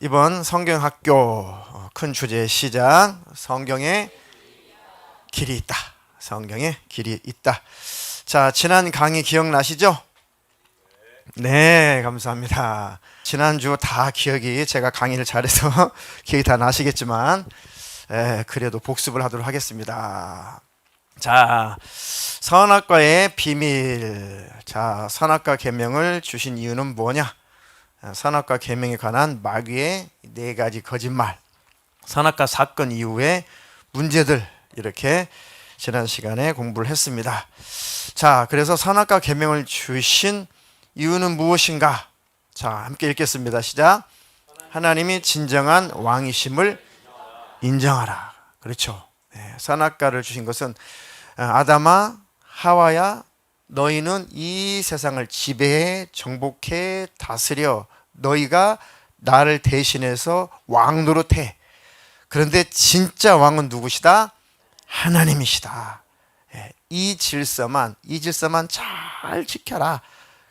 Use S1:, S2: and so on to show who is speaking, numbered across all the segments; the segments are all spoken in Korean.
S1: 이번 성경학교 큰 주제 시작. 성경에 길이 있다. 성경에 길이 있다. 자, 지난 강의 기억나시죠? 네, 감사합니다. 지난주 다 기억이, 제가 강의를 잘해서 기억이 다 나시겠지만 그래도 복습을 하도록 하겠습니다. 자, 선악과의 비밀. 자, 선악과 계명을 주신 이유는 뭐냐? 선악과 계명에 관한 마귀의 4가지 거짓말, 선악과 사건 이후의 문제들, 이렇게 지난 시간에 공부를 했습니다. 자, 그래서 선악과 계명을 주신 이유는 무엇인가? 자, 함께 읽겠습니다. 시작. 하나님이 진정한 왕이심을 인정하라. 그렇죠. 선악과를 주신 것은 아담아, 하와야, 너희는 이 세상을 지배해 정복해 다스려 너희가 나를 대신해서 왕 노릇해. 그런데 진짜 왕은 누구시다? 하나님이시다. 이 질서만 잘 지켜라.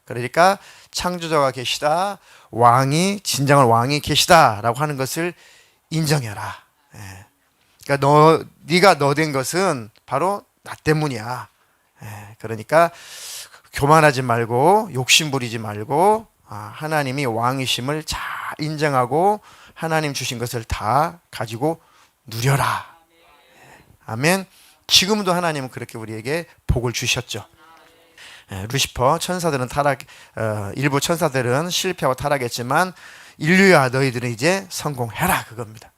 S1: 그러니까 창조자가 계시다, 왕이, 진정한 왕이 계시다라고 하는 것을 인정해라. 그러니까 네가 너 된 것은 바로 나 때문이야. 그러니까 교만하지 말고 욕심 부리지 말고 하나님이 왕이심을 잘 인정하고 하나님 주신 것을 다 가지고 누려라. 아멘. 지금도 하나님은 그렇게 우리에게 복을 주셨죠. 루시퍼 천사들은 일부 천사들은 실패하고 타락했지만 인류야 너희들은 이제 성공해라, 그겁니다.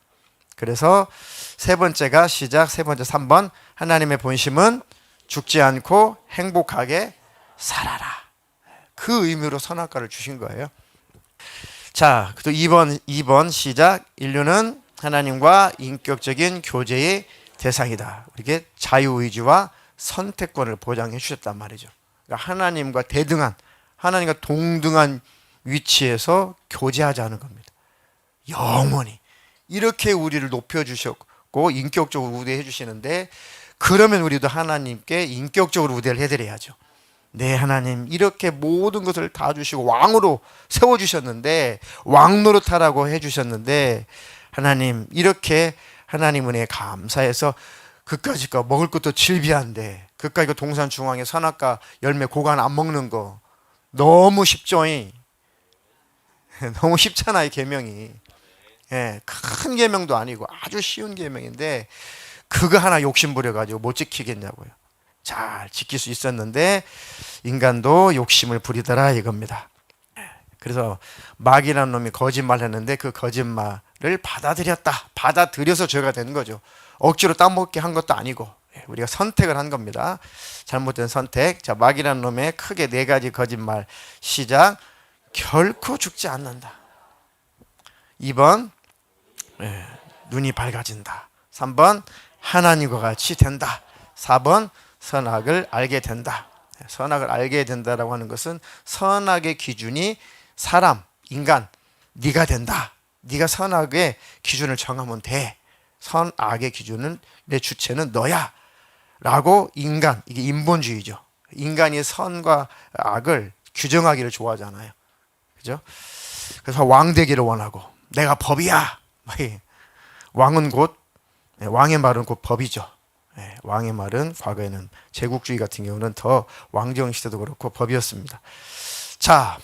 S1: 그래서 세 번째가 시작. 세 번째 3번, 하나님의 본심은 죽지 않고 행복하게 살아라. 그 의미로 선악과를 주신 거예요. 자, 또 2번 시작. 인류는 하나님과 인격적인 교제의 대상이다. 이렇게 자유의지와 선택권을 보장해 주셨단 말이죠. 그러니까 하나님과 하나님과 동등한 위치에서 교제하자는 겁니다. 영원히. 이렇게 우리를 높여주셨고 인격적으로 우대해 주시는데, 그러면 우리도 하나님께 인격적으로 우대를 해드려야죠. 네, 하나님 이렇게 모든 것을 다 주시고 왕으로 세워주셨는데, 왕 노릇하라고 해주셨는데, 하나님 이렇게 하나님 은혜에 감사해서 그까짓 거 먹을 것도 질비한데 그까짓 거 동산 중앙에 선악과 열매 고간 안 먹는 거 너무 쉽죠? 너무 쉽잖아요, 계명이. 큰 계명도 아니고 아주 쉬운 계명인데 그거 하나 욕심 부려가지고 못 지키겠냐고요. 잘 지킬 수 있었는데 인간도 욕심을 부리더라, 이겁니다. 그래서 마귀라는 놈이 거짓말했는데 그 거짓말을 받아들여서 죄가 된 거죠. 억지로 따먹게 한 것도 아니고 우리가 선택을 한 겁니다. 잘못된 선택. 자, 마귀라는 놈의 크게 4가지 거짓말 시작. 결코 죽지 않는다. 2번 눈이 밝아진다. 3번 하나님과 같이 된다. 4번 선악을 알게 된다. 선악을 알게 된다라고 하는 것은 선악의 기준이 사람, 인간, 네가 된다. 네가 선악의 기준을 정하면 돼. 선악의 기준은 내 주체는 너야 라고 인간, 이게 인본주의죠. 인간이 선과 악을 규정하기를 좋아하잖아요. 그죠? 그래서 왕 되기를 원하고 내가 법이야. 왕의 말은 곧 법이죠. 왕의 말은 과거에는 제국주의 같은 경우는 더 왕정 시대도 그렇고 법이었습니다. 자,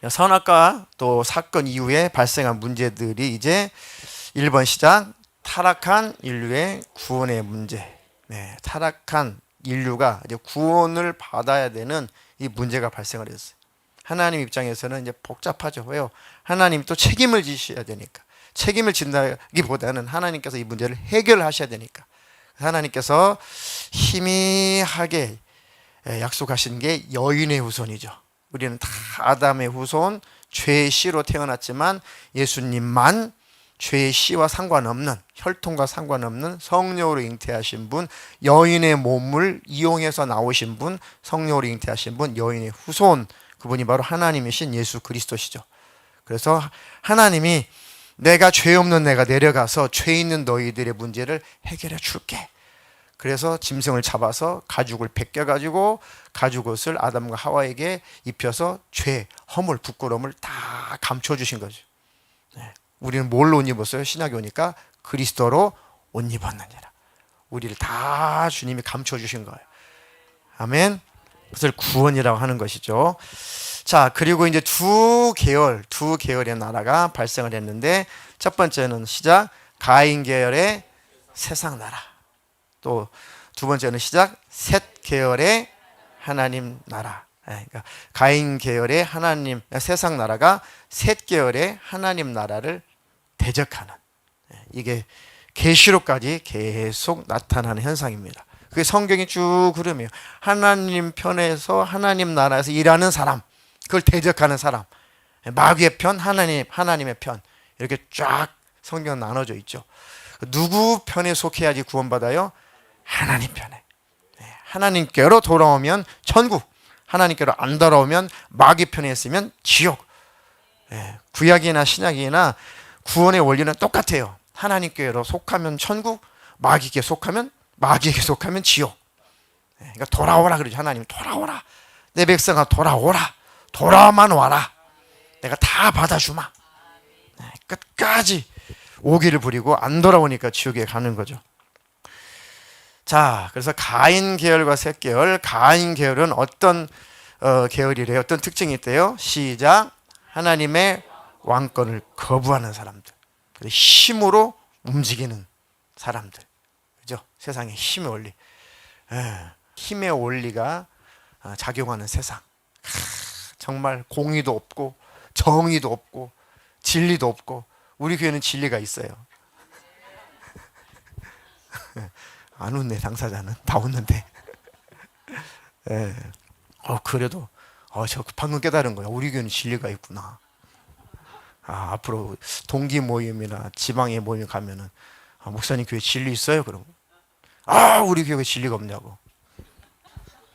S1: 선악과 또 사건 이후에 발생한 문제들이 이제 1번 시작. 타락한 인류의 구원의 문제. 타락한 인류가 이제 구원을 받아야 되는 이 문제가 발생을 했어요. 하나님 입장에서는 이제 복잡하죠. 왜요? 하나님 또 책임을 지셔야 되니까. 책임을 진다기보다는 하나님께서 이 문제를 해결하셔야 되니까. 하나님께서 희미하게 약속하신 게 여인의 후손이죠. 우리는 다 아담의 후손, 죄의 씨로 태어났지만 예수님만 죄의 씨와 상관없는, 혈통과 상관없는 성령으로 잉태하신 분, 여인의 몸을 이용해서 나오신 분, 성령으로 잉태하신 분, 여인의 후손, 그분이 바로 하나님이신 예수 그리스도시죠. 그래서 하나님이 내가 죄 없는 내가 내려가서 죄 있는 너희들의 문제를 해결해 줄게. 그래서 짐승을 잡아서 가죽을 벗겨가지고 가죽옷을 아담과 하와에게 입혀서 죄, 허물, 부끄러움을 다 감춰주신 거죠. 우리는 뭘로 옷 입었어요? 신약에 오니까 그리스도로 옷 입었느니라. 우리를 다 주님이 감춰주신 거예요. 아멘. 그것을 구원이라고 하는 것이죠. 자, 그리고 이제 두 계열의 나라가 발생을 했는데, 첫 번째는 시작, 가인 계열의 세상 나라. 또 두 번째는 시작, 셋 계열의 하나님 나라. 그러니까 가인 계열의 하나님 세상 나라가 셋 계열의 하나님 나라를 대적하는, 이게 계시록까지 계속 나타나는 현상입니다. 그게 성경이 쭉 흐름이에요. 하나님 편에서 하나님 나라에서 일하는 사람, 그걸 대적하는 사람, 마귀의 편, 하나님의 편, 이렇게 쫙 성경은 나눠져 있죠. 누구 편에 속해야지 구원받아요? 하나님 편에. 하나님께로 돌아오면 천국, 하나님께로 안 돌아오면 마귀 편에 있으면 지옥. 구약이나 신약이나 구원의 원리는 똑같아요. 하나님께로 속하면 천국, 마귀에게 속하면 지옥. 그러니까 돌아오라 그러죠. 하나님 돌아오라. 내 백성아 돌아오라. 돌아만 와라. 내가 다 받아주마. 끝까지 오기를 부리고 안 돌아오니까 지옥에 가는 거죠. 자, 그래서 가인 계열과 셋 계열. 가인 계열은 어떤 계열이래요? 어떤 특징이 있대요? 시작. 하나님의 왕권을 거부하는 사람들. 힘으로 움직이는 사람들. 그죠? 세상의 힘의 원리. 힘의 원리가 작용하는 세상. 정말 공의도 없고 정의도 없고 진리도 없고. 우리 교회는 진리가 있어요. 안 웃네, 당사자는. 다 웃는데. 그래도 저 방금 깨달은 거야. 우리 교회는 진리가 있구나. 앞으로 동기 모임이나 지방의 모임 가면은 목사님 교회 진리 있어요? 그럼 우리 교회 진리가 없냐고.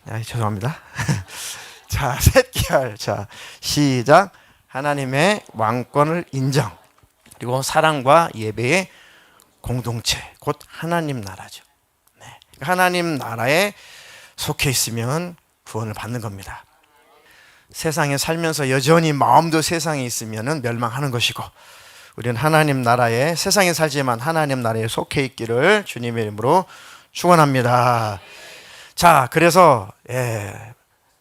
S1: 죄송합니다. 자, 셋 계열. 자, 시작. 하나님의 왕권을 인정. 그리고 사랑과 예배의 공동체, 곧 하나님 나라죠. 하나님 나라에 속해 있으면 구원을 받는 겁니다. 세상에 살면서 여전히 마음도 세상에 있으면 멸망하는 것이고, 우리는 하나님 나라에, 세상에 살지만 하나님 나라에 속해 있기를 주님의 이름으로 축원합니다. 자, 그래서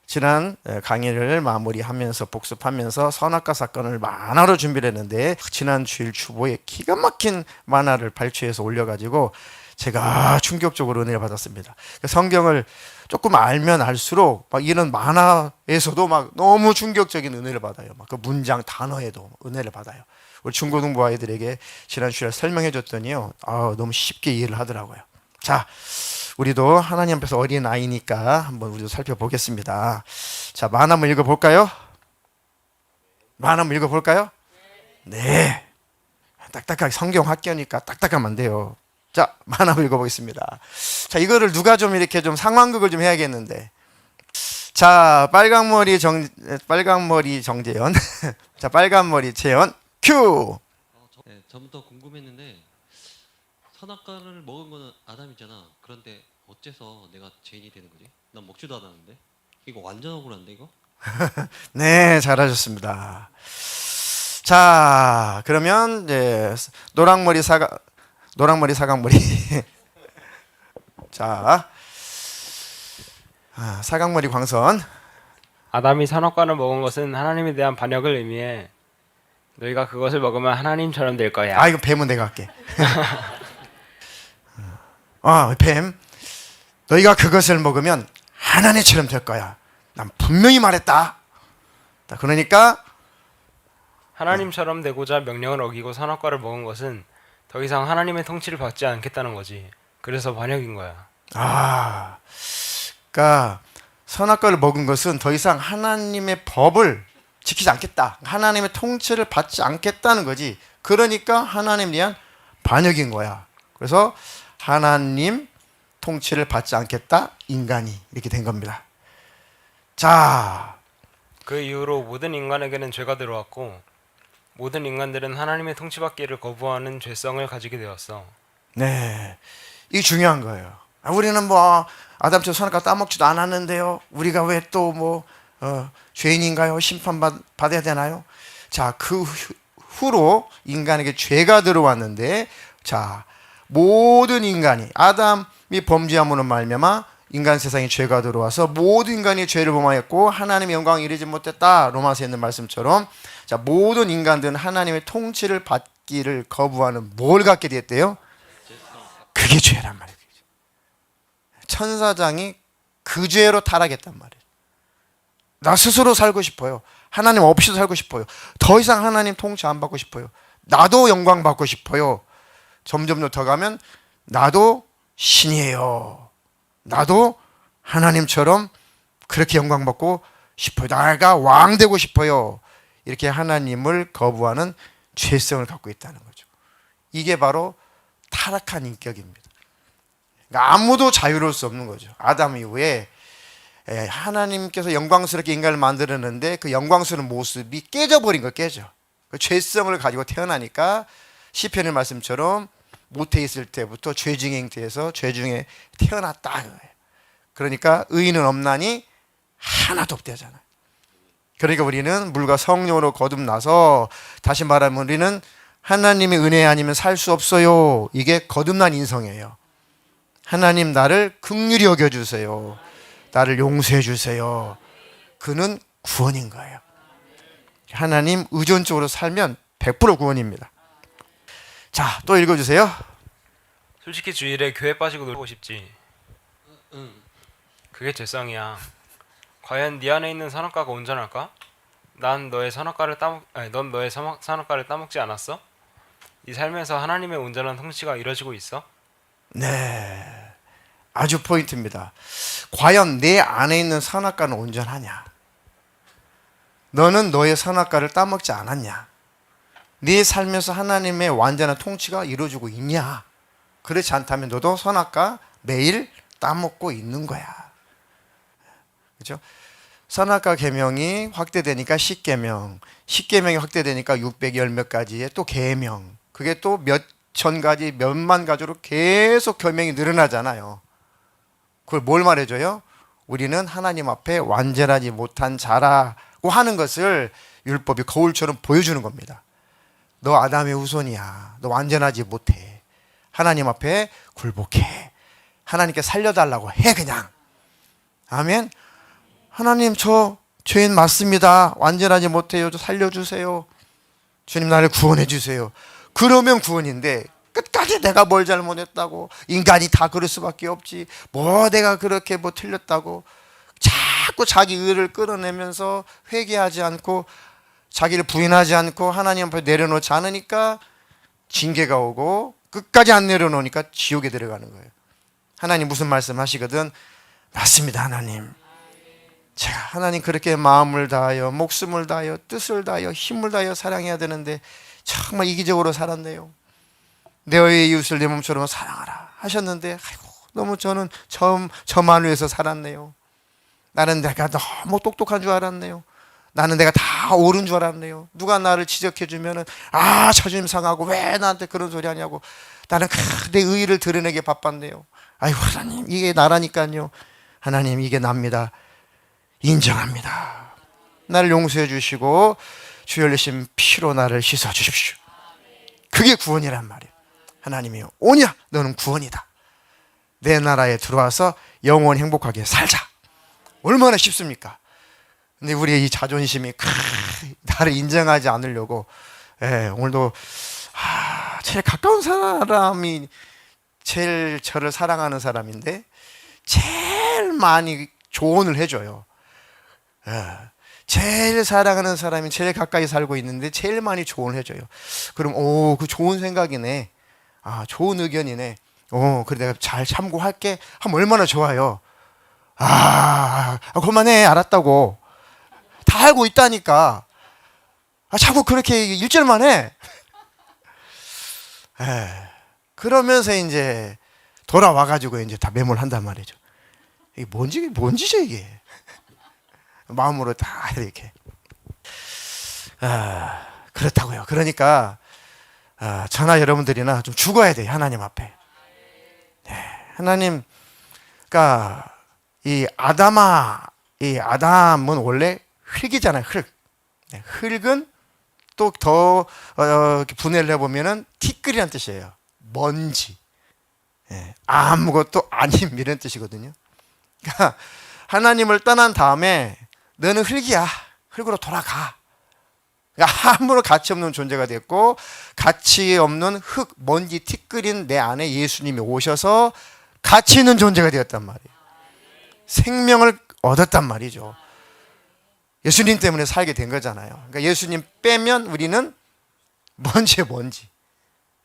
S1: 지난 강의를 마무리하면서 복습하면서 선악과 사건을 만화로 준비를 했는데, 지난 주일 주보에 기가 막힌 만화를 발췌해서 올려가지고 제가 충격적으로 은혜를 받았습니다. 성경을 조금 알면 알수록 막 이런 만화에서도 막 너무 충격적인 은혜를 받아요. 막 그 문장 단어에도 은혜를 받아요. 우리 중고등부 아이들에게 지난 주일에 설명해 줬더니요, 너무 쉽게 이해를 하더라고요. 자, 우리도 하나님 앞에서 어린 아이니까 한번 우리도 살펴보겠습니다. 자, 만화 한번 읽어볼까요? 만화 한번 읽어볼까요? 네. 딱딱하게 성경 학교니까 딱딱하면 안 돼요. 자, 만화 한번 읽어보겠습니다. 자, 이거를 누가 좀 이렇게 좀 상황극을 좀 해야겠는데. 자, 빨강머리 정재현. 자, 빨간머리 재현. 큐!
S2: 전부터 궁금했는데, 선악과를 먹은 거는 아담이잖아. 그런데 어째서 내가 죄인이 되는 거지? 난 먹지도 않았는데. 이거 완전 억울한데 이거?
S1: 네, 잘하셨습니다. 자, 그러면 이제 노랑머리 사각머리. 자, 사각머리 광선.
S3: 아담이 선악과를 먹은 것은 하나님에 대한 반역을 의미해 너희가 그것을 먹으면 하나님처럼 될 거야.
S1: 이거 뱀은 내가 할게. 뱀. 너희가 그것을 먹으면 하나님처럼 될 거야. 난 분명히 말했다. 그러니까
S3: 하나님처럼 되고자 명령을 어기고 선악과를 먹은 것은 더 이상 하나님의 통치를 받지 않겠다는 거지. 그래서 반역인 거야.
S1: 그러니까 선악과를 먹은 것은 더 이상 하나님의 법을 지키지 않겠다. 하나님의 통치를 받지 않겠다는 거지. 그러니까 하나님에 대한 반역인 거야. 그래서 하나님 통치를 받지 않겠다. 인간이 이렇게 된 겁니다. 자,
S3: 그 이후로 모든 인간에게는 죄가 들어왔고 모든 인간들은 하나님의 통치받기를 거부하는 죄성을 가지게 되었어.
S1: 네, 이게 중요한 거예요. 우리는 뭐 아담처럼 선악과 따먹지도 않았는데요. 우리가 왜 또 뭐 죄인인가요? 심판받아야 되나요? 자, 그 후로 인간에게 죄가 들어왔는데, 자, 모든 인간이 아담이 범죄함으로 말미암아 인간 세상에 죄가 들어와서 모든 인간이 죄를 범하였고 하나님의 영광을 이루지 못했다. 로마서에 있는 말씀처럼, 자, 모든 인간들은 하나님의 통치를 받기를 거부하는 뭘 갖게 됐대요? 그게 죄란 말이에요. 천사장이 그 죄로 타락했단 말이에요. 나 스스로 살고 싶어요. 하나님 없이도 살고 싶어요. 더 이상 하나님 통치 안 받고 싶어요. 나도 영광 받고 싶어요. 점점 더 가면 나도 신이에요. 나도 하나님처럼 그렇게 영광 받고 싶어요. 내가 왕 되고 싶어요. 이렇게 하나님을 거부하는 죄성을 갖고 있다는 거죠. 이게 바로 타락한 인격입니다. 그러니까 아무도 자유로울 수 없는 거죠. 아담 이후에 하나님께서 영광스럽게 인간을 만들었는데 그 영광스러운 모습이 깨져버린 거, 깨져. 그 죄성을 가지고 태어나니까 시편의 말씀처럼 모태 있을 때부터 죄중의 행태에서 죄중에 태어났다. 그러니까 의인은 없나니 하나도 없대잖아요. 그러니까 우리는 물과 성령으로 거듭나서, 다시 말하면 우리는 하나님의 은혜 아니면 살 수 없어요. 이게 거듭난 인성이에요. 하나님 나를 긍휼히 여겨주세요. 나를 용서해 주세요. 그는 구원인 거예요. 하나님 의존적으로 살면 100% 구원입니다. 자, 또 읽어주세요.
S3: 솔직히 주일에 교회 빠지고 놀고 싶지.
S2: 응.
S3: 그게 죄성이야. 과연 네 안에 있는 선악과가 온전할까? 넌 너의 선악과를 따먹지 않았어? 네 삶에서 하나님의 온전한 통치가 이루어지고 있어?
S1: 네, 아주 포인트입니다. 과연 내 안에 있는 선악과는 온전하냐? 너는 너의 선악과를 따먹지 않았냐? 네 삶에서 하나님의 완전한 통치가 이루어지고 있냐? 그렇지 않다면 너도 선악과 매일 따먹고 있는 거야. 그렇죠? 선악과 계명이 확대되니까 10계명, 10계명이 확대되니까 600열 몇 가지의 또 계명, 그게 또 몇 천 가지, 몇만 가지로 계속 계명이 늘어나잖아요. 그걸 뭘 말해줘요? 우리는 하나님 앞에 완전하지 못한 자라고 하는 것을 율법이 거울처럼 보여주는 겁니다. 너 아담의 후손이야. 너 완전하지 못해. 하나님 앞에 굴복해. 하나님께 살려달라고 해, 그냥. 아멘. 하나님, 저 죄인 맞습니다. 완전하지 못해요. 저 살려주세요. 주님, 나를 구원해 주세요. 그러면 구원인데, 끝까지 내가 뭘 잘못했다고, 인간이 다 그럴 수밖에 없지, 뭐 내가 그렇게 뭐 틀렸다고 자꾸 자기 의를 끌어내면서 회개하지 않고 자기를 부인하지 않고 하나님 앞에 내려놓지 않으니까 징계가 오고, 끝까지 안 내려놓으니까 지옥에 들어가는 거예요. 하나님 무슨 말씀 하시거든? 맞습니다, 하나님. 제가 하나님 그렇게 마음을 다하여 목숨을 다하여 뜻을 다하여 힘을 다하여 사랑해야 되는데 정말 이기적으로 살았네요. 너의 이웃을 내 몸처럼 사랑하라 하셨는데, 아이고, 너무 저는 저만 위해서 살았네요. 나는 내가 너무 똑똑한 줄 알았네요. 나는 내가 다 옳은 줄 알았네요. 누가 나를 지적해 주면은 자존심 상하고 왜 나한테 그런 소리 하냐고, 나는 내 의의를 드러내게 바빴네요. 아이고, 하나님, 이게 나라니까요. 하나님, 이게 납니다. 인정합니다. 나를 용서해 주시고 주 열리신 피로 나를 씻어 주십시오. 그게 구원이란 말이에요. 하나님이 오냐, 너는 구원이다. 내 나라에 들어와서 영원히 행복하게 살자. 얼마나 쉽습니까? 근데 우리의 이 자존심이 나를 인정하지 않으려고, 오늘도 제일 가까운 사람이 제일 저를 사랑하는 사람인데 제일 많이 조언을 해줘요. 제일 사랑하는 사람이 제일 가까이 살고 있는데 제일 많이 조언을 해줘요. 그럼 그 좋은 생각이네. 좋은 의견이네. 그래 내가 잘 참고할게 하면 얼마나 좋아요. 그만해, 알았다고. 다 알고 있다니까. 자꾸 그렇게 일절만 해. 그러면서 이제 돌아와가지고 이제 다 메모를 한단 말이죠. 이게 뭔 짓이야 이게. 마음으로 다 이렇게. 그렇다고요. 그러니까 저나 여러분들이나 좀 죽어야 돼요, 하나님 앞에. 하나님, 그러니까 이 아담은 원래 흙이잖아요. 흙. 네, 흙은 또 더 분해를 해보면은 티끌이란 뜻이에요. 먼지. 예, 아무것도 아님 이런 뜻이거든요. 그러니까 하나님을 떠난 다음에 너는 흙이야. 흙으로 돌아가. 그러니까 아무런 가치 없는 존재가 됐고 가치 없는 흙, 먼지, 티끌인 내 안에 예수님이 오셔서 가치 있는 존재가 되었단 말이에요. 생명을 얻었단 말이죠. 예수님 때문에 살게 된 거잖아요. 그러니까 예수님 빼면 우리는 먼지에 먼지.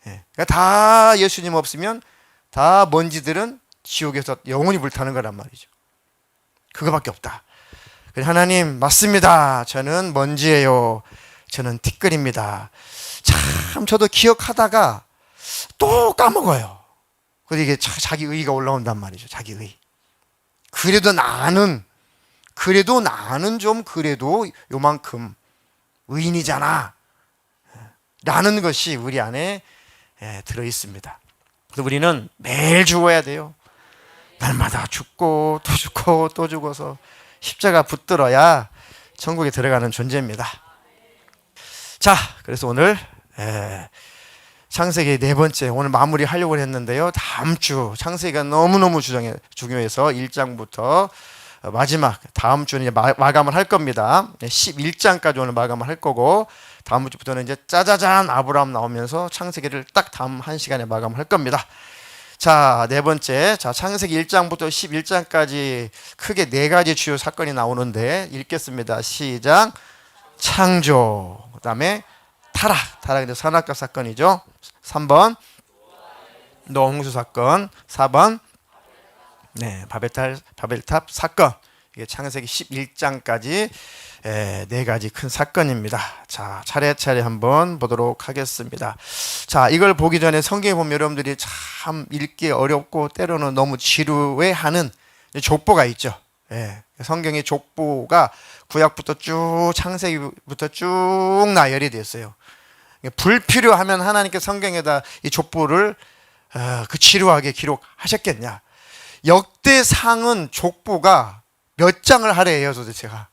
S1: 그러니까 다 예수님 없으면 다 먼지들은 지옥에서 영원히 불타는 거란 말이죠. 그거밖에 없다. 하나님 맞습니다. 저는 먼지예요. 저는 티끌입니다. 참 저도 기억하다가 또 까먹어요. 그래서 이게 자기 의의가 올라온단 말이죠. 자기 의. 그래도 나는 좀 그래도 요만큼 의인이잖아 라는 것이 우리 안에 들어있습니다. 그래서 우리는 매일 죽어야 돼요. 날마다 죽고 또 죽고 또 죽어서 십자가 붙들어야 천국에 들어가는 존재입니다. 자, 그래서 오늘 창세기 네 번째 오늘 마무리하려고 했는데요. 다음 주 창세기가 너무너무 중요해서 1장부터 마지막 다음 주는 이제 마감을 할 겁니다. 11장까지 오늘 마감을 할 거고 다음 주부터는 이제 짜자잔 아브라함 나오면서 창세기를 딱 다음 한 시간에 마감을 할 겁니다. 자, 네 번째. 자, 창세기 1장부터 11장까지 크게 네 가지 주요 사건이 나오는데 읽겠습니다. 시작. 창조. 그다음에 타락이 이제 선악과 사건이죠. 3번 노홍수 사건. 4번 바벨탑 사건. 이게 창세기 11장까지 네 가지 큰 사건입니다. 자, 차례차례 한번 보도록 하겠습니다. 자, 이걸 보기 전에 성경에 보면 여러분들이 참 읽기 어렵고 때로는 너무 지루해하는 족보가 있죠. 성경의 족보가 구약부터 쭉 창세기부터 쭉 나열이 됐어요. 불필요하면 하나님께 성경에다 이 족보를 그 지루하게 기록하셨겠냐. 역대상은 족보가 몇 장을 하래요 도대체가.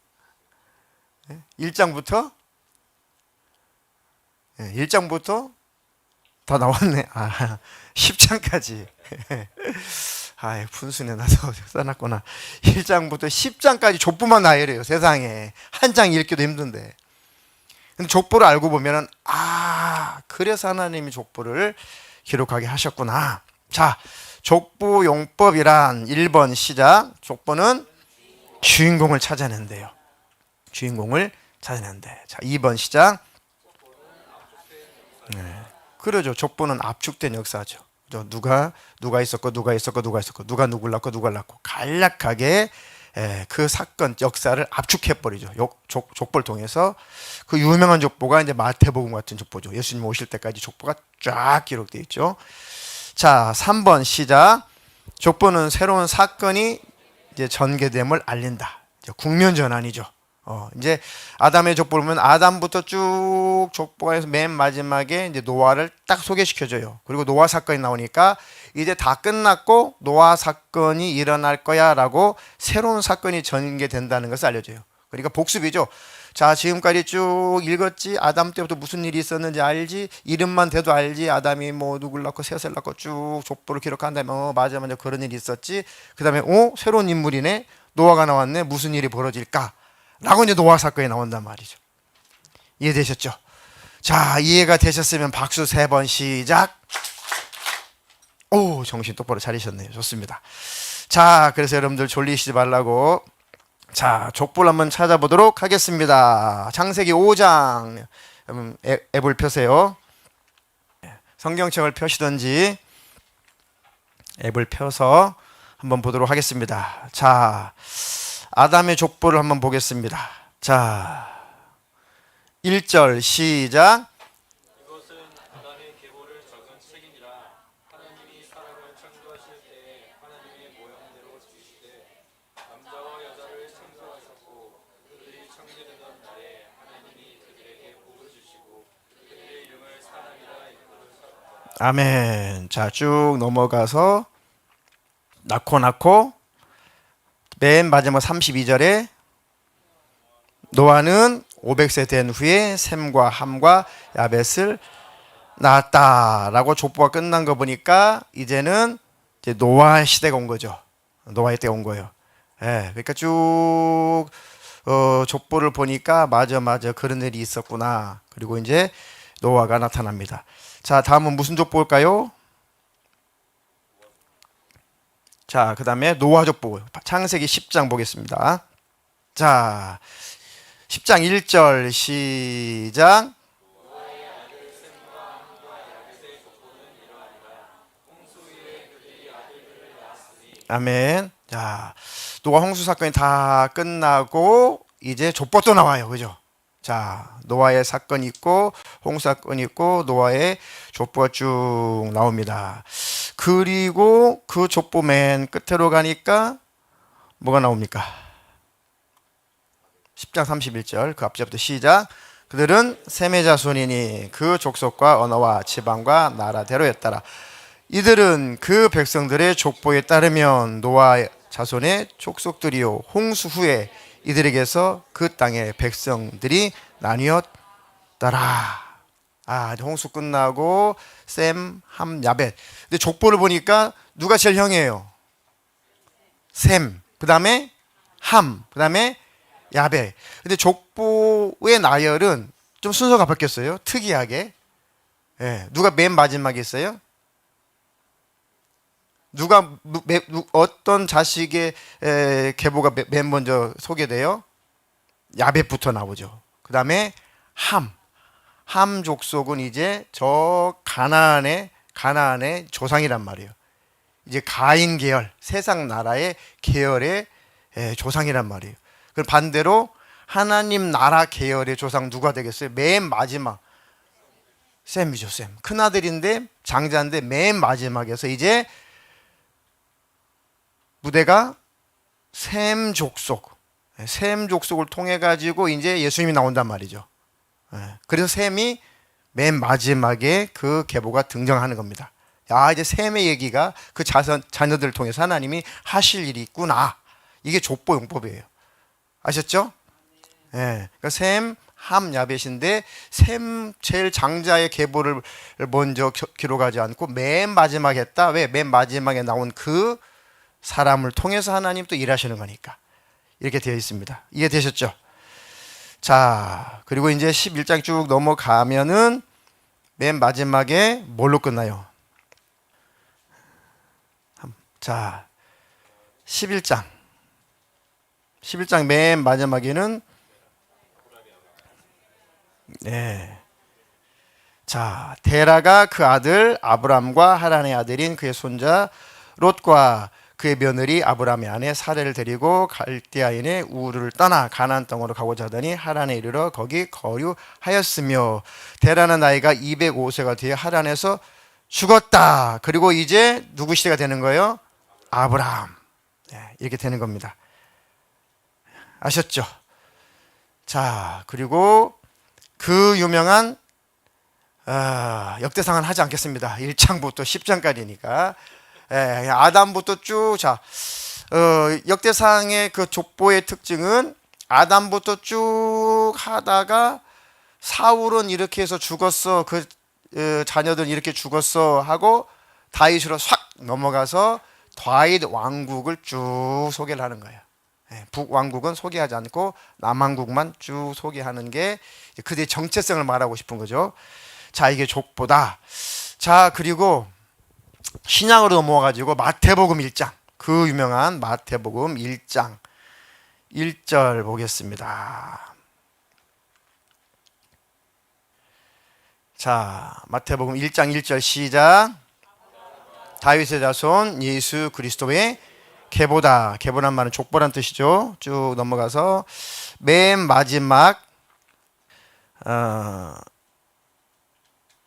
S1: 1장부터 다 나왔네. 10장까지. 분순에 나서 써놨구나. 1장부터 10장까지 족보만 나열해요. 세상에 한 장 읽기도 힘든데. 근데 족보를 알고 보면은 그래서 하나님이 족보를 기록하게 하셨구나. 자, 족보 용법이란 1번 시작. 족보는 주인공을 찾아낸대요. 주인공을 찾아낸대. 자, 2번 시작. 그러죠. 족보는 압축된 역사죠. 누가 있었고 누가 누굴 낳고 간략하게 그 사건 역사를 압축해버리죠. 족보를 통해서. 그 유명한 족보가 이제 마태복음 같은 족보죠. 예수님 오실 때까지 족보가 쫙 기록되어 있죠. 자, 3번 시작. 족보는 새로운 사건이 이제 전개됨을 알린다. 국면 전환이죠. 이제 아담의 족보를 보면 아담부터 쭉 족보가 해서 맨 마지막에 이제 노아를 딱 소개시켜줘요. 그리고 노아 사건이 나오니까 이제 다 끝났고 노아 사건이 일어날 거야 라고 새로운 사건이 전개된다는 것을 알려줘요. 그러니까 복습이죠. 자, 지금까지 쭉 읽었지. 아담 때부터 무슨 일이 있었는지 알지. 이름만 대도 알지. 아담이 뭐 누굴 낳고 셋을 낳고 쭉 족보를 기록한 다음에 맞아 그런 일이 있었지. 그 다음에 새로운 인물이네. 노아가 나왔네. 무슨 일이 벌어질까 라고 이제 노아 사건이 나온단 말이죠. 이해되셨죠? 자, 이해가 되셨으면 박수 3번 시작. 오, 정신 똑바로 차리셨네요. 좋습니다. 자, 그래서 여러분들 졸리시지 말라고 자, 족보를 한번 찾아보도록 하겠습니다. 창세기 5장 앱을 펴세요. 성경책을 펴시든지 앱을 펴서 한번 보도록 하겠습니다. 자, 아담의 족보를 한번 보겠습니다. 자, 1절 시작.
S3: 이것은 아담의 계보를 적은 책이니라. 하나님이 사람을 창조하실 때에 하나님의 모형대로 지으시되 남자와 여자를 창조하셨고 그들이 창조되던 날에 하나님이 그들에게 복을 주시고 그들의 이름을 사람이라 일컬으셨더라.
S1: 아멘. 자, 쭉 넘어가서 낳고 맨 마지막 32절에 노아는 500세 된 후에 셈과 함과 야벳을 낳았다라고 족보가 끝난 거 보니까 이제는 이제 노아 시대가 온 거죠. 노아의 때가 온 거예요. 예, 그러니까 쭉 족보를 보니까 맞아 그런 일이 있었구나. 그리고 이제 노아가 나타납니다. 자, 다음은 무슨 족보일까요? 자, 그 다음에 노아 족보. 창세기 10장 보겠습니다. 자, 10장 1절 시작. 아멘. 자, 노아 홍수 사건이 다 끝나고 이제 족보도 나와요. 그죠? 자, 노아의 사건이 있고 홍수 사건이 있고 노아의 족보가 쭉 나옵니다. 그리고 그 족보 맨 끝으로 가니까 뭐가 나옵니까? 10장 31절 그 앞절부터 시작. 그들은 셈의 자손이니 그 족속과 언어와 지방과 나라대로였더라. 이들은 그 백성들의 족보에 따르면 노아 자손의 족속들이요 홍수 후에 이들에게서 그 땅의 백성들이 나뉘었더라. 아, 홍수 끝나고 셈, 함, 야벳. 근데 족보를 보니까 누가 제일 형이에요? 셈. 그다음에 함. 그다음에 야벳. 근데 족보의 나열은 좀 순서가 바뀌었어요. 특이하게. 예, 누가 맨 마지막에 있어요? 누가 어떤 자식의 계보가 맨 먼저 소개돼요? 야벳부터 나오죠. 그 다음에 함 족속은 이제 저 가나안의 조상이란 말이에요. 이제 가인 계열, 세상 나라의 계열의 조상이란 말이에요. 그럼 반대로 하나님 나라 계열의 조상 누가 되겠어요? 맨 마지막 셈이죠. 셈. 큰아들인데 장자인데 맨 마지막에서 이제 무대가 셈 족속, 셈 족속을 통해 가지고 이제 예수님이 나온단 말이죠. 그래서 셈이 맨 마지막에 그 계보가 등장하는 겁니다. 야, 이제 셈의 얘기가 그 자녀들을 통해서 하나님이 하실 일이 있구나. 이게 족보 용법이에요. 아셨죠? 그러니까 셈, 함, 야벳인데 셈 제일 장자의 계보를 먼저 기록하지 않고 맨 마지막에 했다. 왜? 맨 마지막에 나온 그 사람을 통해서 하나님 또 일하시는 거니까 이렇게 되어 있습니다. 이해되셨죠? 자, 그리고 이제 11장 쭉 넘어가면은 맨 마지막에 뭘로 끝나요? 자, 11장 맨 마지막에는 자, 데라가 그 아들 아브람과 하란의 아들인 그의 손자 롯과 그의 며느리 아브람의 아내 사레를 데리고 갈대아인의 우르를 떠나 가나안 땅으로 가고자 하더니 하란에 이르러 거기 거류하였으며 데라는 나이가 205세가 되어 하란에서 죽었다. 그리고 이제 누구 시대가 되는 거예요? 아브람. 이렇게 되는 겁니다. 아셨죠? 자, 그리고 그 유명한 역대상은 하지 않겠습니다. 1장부터 10장까지니까 아담부터 쭉. 자, 역대상의 그 족보의 특징은 아담부터 쭉 하다가 사울은 이렇게 해서 죽었어, 그 자녀들은 이렇게 죽었어 하고 다윗으로 싹 넘어가서 다윗 왕국을 쭉 소개를 하는 거예요. 북왕국은 소개하지 않고 남왕국만 쭉 소개하는 게 그들의 정체성을 말하고 싶은 거죠. 자, 이게 족보다. 자, 그리고 신약으로 넘어와가지고 마태복음 1장, 그 유명한 마태복음 1장 1절 보겠습니다. 자, 마태복음 1장 1절 시작. 다윗의 자손 예수 그리스도의 계보다. 계보란 말은 족보란 뜻이죠. 쭉 넘어가서 맨 마지막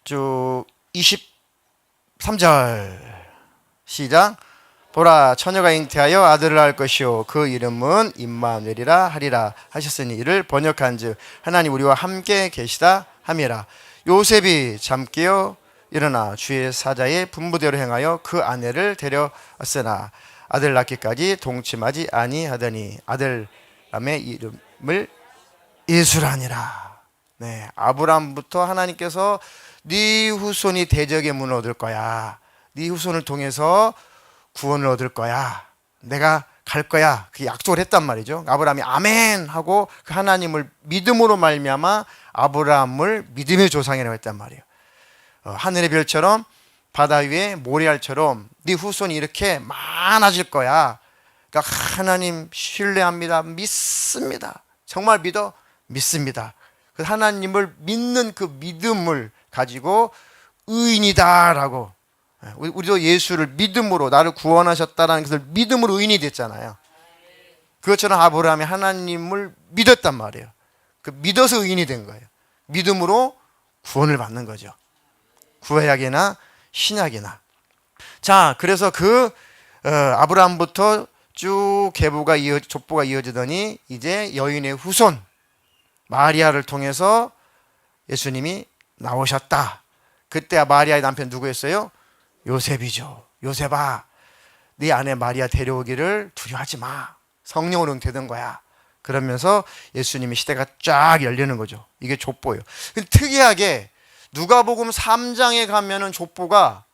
S1: 쭉 23절 시작. 보라, 처녀가 잉태하여 아들을 낳을 것이요 그 이름은 임마누엘이라 하리라 하셨으니 이를 번역한즉 하나님 우리와 함께 계시다 함이라. 요셉이 잠 깨어 일어나 주의 사자의 분부대로 행하여 그 아내를 데려왔으나 아들 낳기까지 동침하지 아니하더니 아들람의 이름을 예수라니라. 네, 아브라함부터 하나님께서 네 후손이 대적의 문을 얻을 거야. 네 후손을 통해서 구원을 얻을 거야. 내가 갈 거야. 그 약속을 했단 말이죠. 아브라함이 아멘 하고 그 하나님을 믿음으로 말미암아 아브라함을 믿음의 조상이라고 했단 말이에요. 하늘의 별처럼 바다 위에 모래알처럼 네 후손이 이렇게 많아질 거야. 그러니까 하나님 신뢰합니다. 믿습니다. 정말 믿습니다. 그 하나님을 믿는 그 믿음을 가지고 의인이다라고. 우리도 예수를 믿음으로 나를 구원하셨다라는 것을 믿음으로 의인이 됐잖아요. 그것처럼 아브라함이 하나님을 믿었단 말이에요. 그 믿어서 의인이 된 거예요. 믿음으로 구원을 받는 거죠. 구약이나 신약이나. 자, 그래서 아브라함부터 쭉 족보가 이어지더니 이제 여인의 후손 마리아를 통해서 예수님이 나오셨다. 그때 마리아의 남편 누구였어요? 요셉이죠. 요셉아, 네 아내 마리아 데려오기를 두려워하지 마. 성령으로 응되는 거야. 그러면서 예수님의 시대가 쫙 열리는 거죠. 이게 족보예요. 근데 특이하게 누가복음 3장에 가면은 족보가